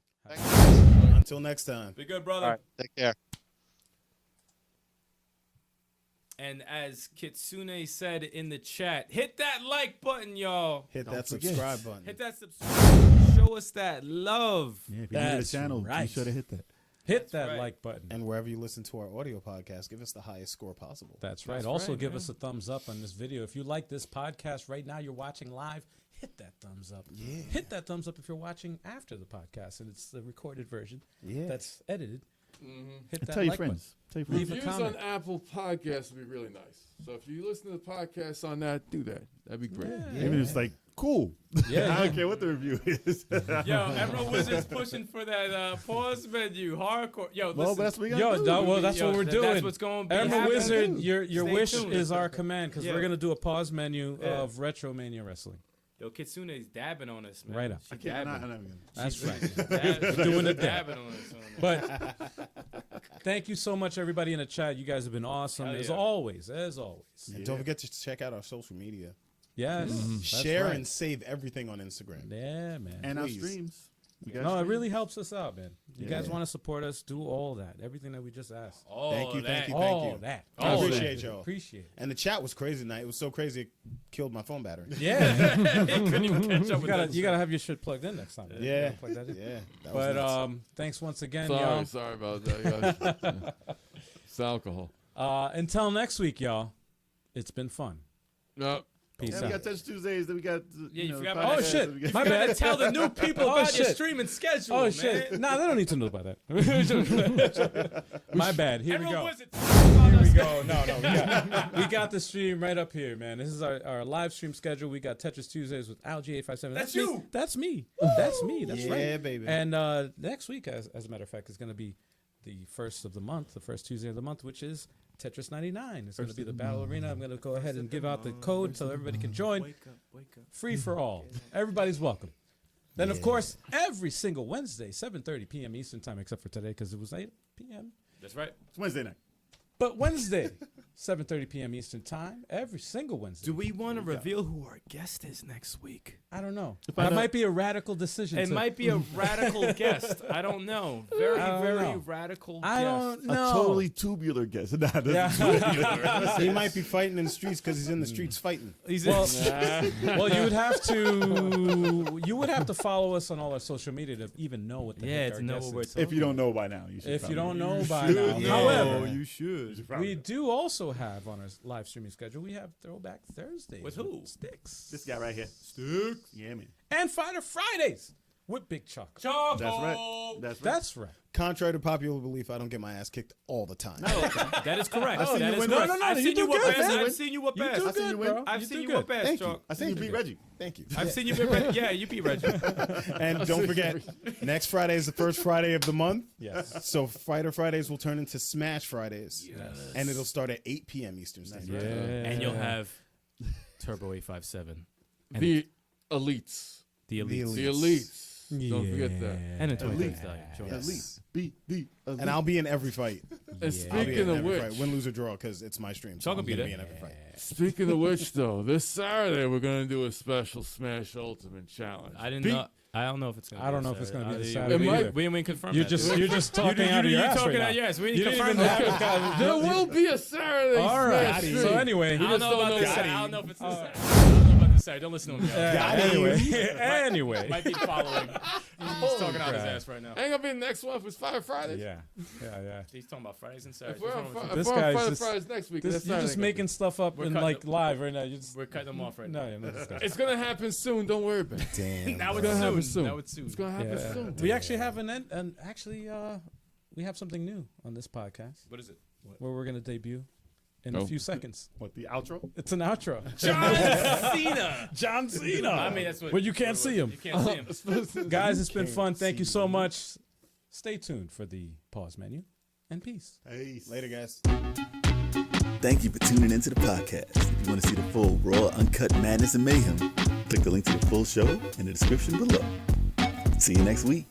Until next time. Be good, brother. All right. Take care. And as Kitsune said in the chat, hit that like button, y'all. Hit Don't that forget. subscribe button. Hit that subscribe. Show us that love. Yeah, if you're new to the That's channel, be right. sure to hit that. Hit that right. like button. And wherever you listen to our audio podcast, give us the highest score possible. That's right. That's Also, right, give man. us a thumbs up on this video. If you like this podcast right now, you're watching live, hit that thumbs up. Yeah. Hit that thumbs up if you're watching after the podcast and it's the recorded version Yeah. that's edited. Hit that Tell your like friends. Tell your Leave friends. a Reviews comment. on Apple Podcasts would be really nice. So if you listen to the podcast on that, do that. That'd be great. button. Even if it's like, cool. Yeah. I don't care what the review is. Yo, Emerald Wizard's pushing for that pause menu. Hardcore. Yo, Well, listen. that's what we got Yo, to do. dog, well, that's what we're doing. That's what's going to be Emerald happening. Wizard, your Stay wish tuned. is our command because Yeah. we're going to do a pause menu Yeah. of Retromania Wrestling. Yo, Kitsune's dabbing on us, man. Right up. She I can't, dabbing. I'm not even- That's right. We're doing the dab. dabbing on us. But thank you so much, everybody in the chat. You guys have been awesome, Hell as yeah. always. And don't forget to check out our social media. Yes. That's Share right. and save everything on Instagram. Yeah, man. And our Please. streams. We got No, it streams. really helps us out, man. You guys Yeah. want to support us, do all that. Everything that we just asked. All Thank you, that. thank you. All that. I All appreciate that. y'all. Appreciate it. And the chat was crazy tonight. It was so crazy it killed my phone battery. Yeah. Couldn't even catch up with that. you gotta have your shit plugged in next time. man. You Yeah. gotta plug that in. Yeah. That was But nuts. thanks once again, Sorry, y'all. sorry about that, guys. It's alcohol. Until next week, y'all. It's been fun. No. Peace And we out. got Touch Tuesdays. Then we got Yeah, you forgot podcasts, about Oh, that. shit. we got- My You bad. gotta tell the new people Oh, about your shit. streaming schedule, Oh man. shit! Nah, they don't need to know about that. My bad. Here we Everyone go. was it. Here we go. No, we got the stream right up here, man. This is our live stream schedule. We got Tetris Tuesdays with Algae 857. That's me. you. That's me. That's me. That's right. Yeah, baby. And next week, as a matter of fact, is going to be the first of the month, the first Tuesday of the month, which is Tetris 99. It's going to be the Battle Arena. I'm going to go ahead and give out the code so everybody can join. Wake up. Free for all. Everybody's welcome. Then, of course, every single Wednesday, 7:30 p.m. Eastern Time, except for today because it was 8 p.m. That's right. It's Wednesday night. But Wednesday, 7:30 p.m. Eastern Time, every single Wednesday. Do we want to reveal who our guest is next week? I don't know. I That know- might be a radical decision. It might be a radical guest. I don't know. Very, I don't very know. radical I guest. don't know. A totally tubular guest. Nah, that's Yeah. He might be fighting in the streets because he's in the streets fighting. He's Well, well, you would have to follow us on all our social media to even know what the heck to our know guest what we're is. If you don't know by now, you should. If you probably- don't know by now. Yeah. However, you should. we do also have on our live streaming schedule, we have Throwback Thursdays. With who? This Stikz. guy right here. Stikz. Yeah, man. And Fighter Fridays with BigChoco. Choco. That's right. That's right. That's right. Contrary to popular belief, I don't get my ass kicked all the time. That is correct. seen That you is win. correct. No, I've you seen do you whoop good, ass. man. I've seen you whoop You ass. do seen you good, win. bro. I've You seen do you good. whoop ass, Thank you. Chuck. I think you beat Reggie. Thank you. I've seen you beat Reggie. Yeah, you beat Reggie. And don't forget, next Friday is the first Friday of the month. Yes. So Fighter Fridays will turn into Smash Fridays. And it'll start at 8 p.m. Eastern Standard Yeah. Time. And you'll have Turbo 857. The elites. The The Elites. The elites. Don't forget that. And a 23 Elite. stallion. Sure. Yes. Elite. Beat the elite. And I'll be in every fight. And I'll be in speaking of every which, fight. Win, lose, or draw, because it's my stream. Chuck will I'm be gonna there. in every fight. speaking of which, though, this Saturday we're gonna do a special Smash Ultimate Challenge. I didn't know. I don't know if it's gonna. I don't know if it's gonna be this Saturday. It might- either. We didn't confirm. You're that. just talking out of your ass talking right out now. yes. We You didn't didn't confirm even that. have There will be a Saturday All right. Smash stream. So anyway, I don't know about this. that. I don't know if it's this. I don't know about this. Don't listen to him. Anyway. Might be following. He's talking out his ass right now. Ain't gonna be the next one for Fire Fridays. Yeah. He's talking about Fridays and If Saturdays. we're What's on, wrong with you? if This we're on guy's Fire just- Fridays next week, You're that's just Saturday. making stuff up We're and cutting like them- live right now. You just We're cutting them off right now. no, no, discuss. It's gonna happen soon. Don't worry about it. Damn. Now It's it's gonna happen soon. soon. Now it's soon. It's gonna happen soon. We actually have we have something new on this podcast What is it? where we're gonna debut in Oh. a few seconds. What, the outro? It's an outro. John Cena. John Cena. I mean, that's what. But you can't see him. You can't see him. Guys, it's been fun. Thank you so much. Stay tuned for the pause menu and peace. Peace. Later, guys. Thank you for tuning into the podcast. If you want to see the full, raw, uncut madness and mayhem, click the link to the full show in the description below. See you next week.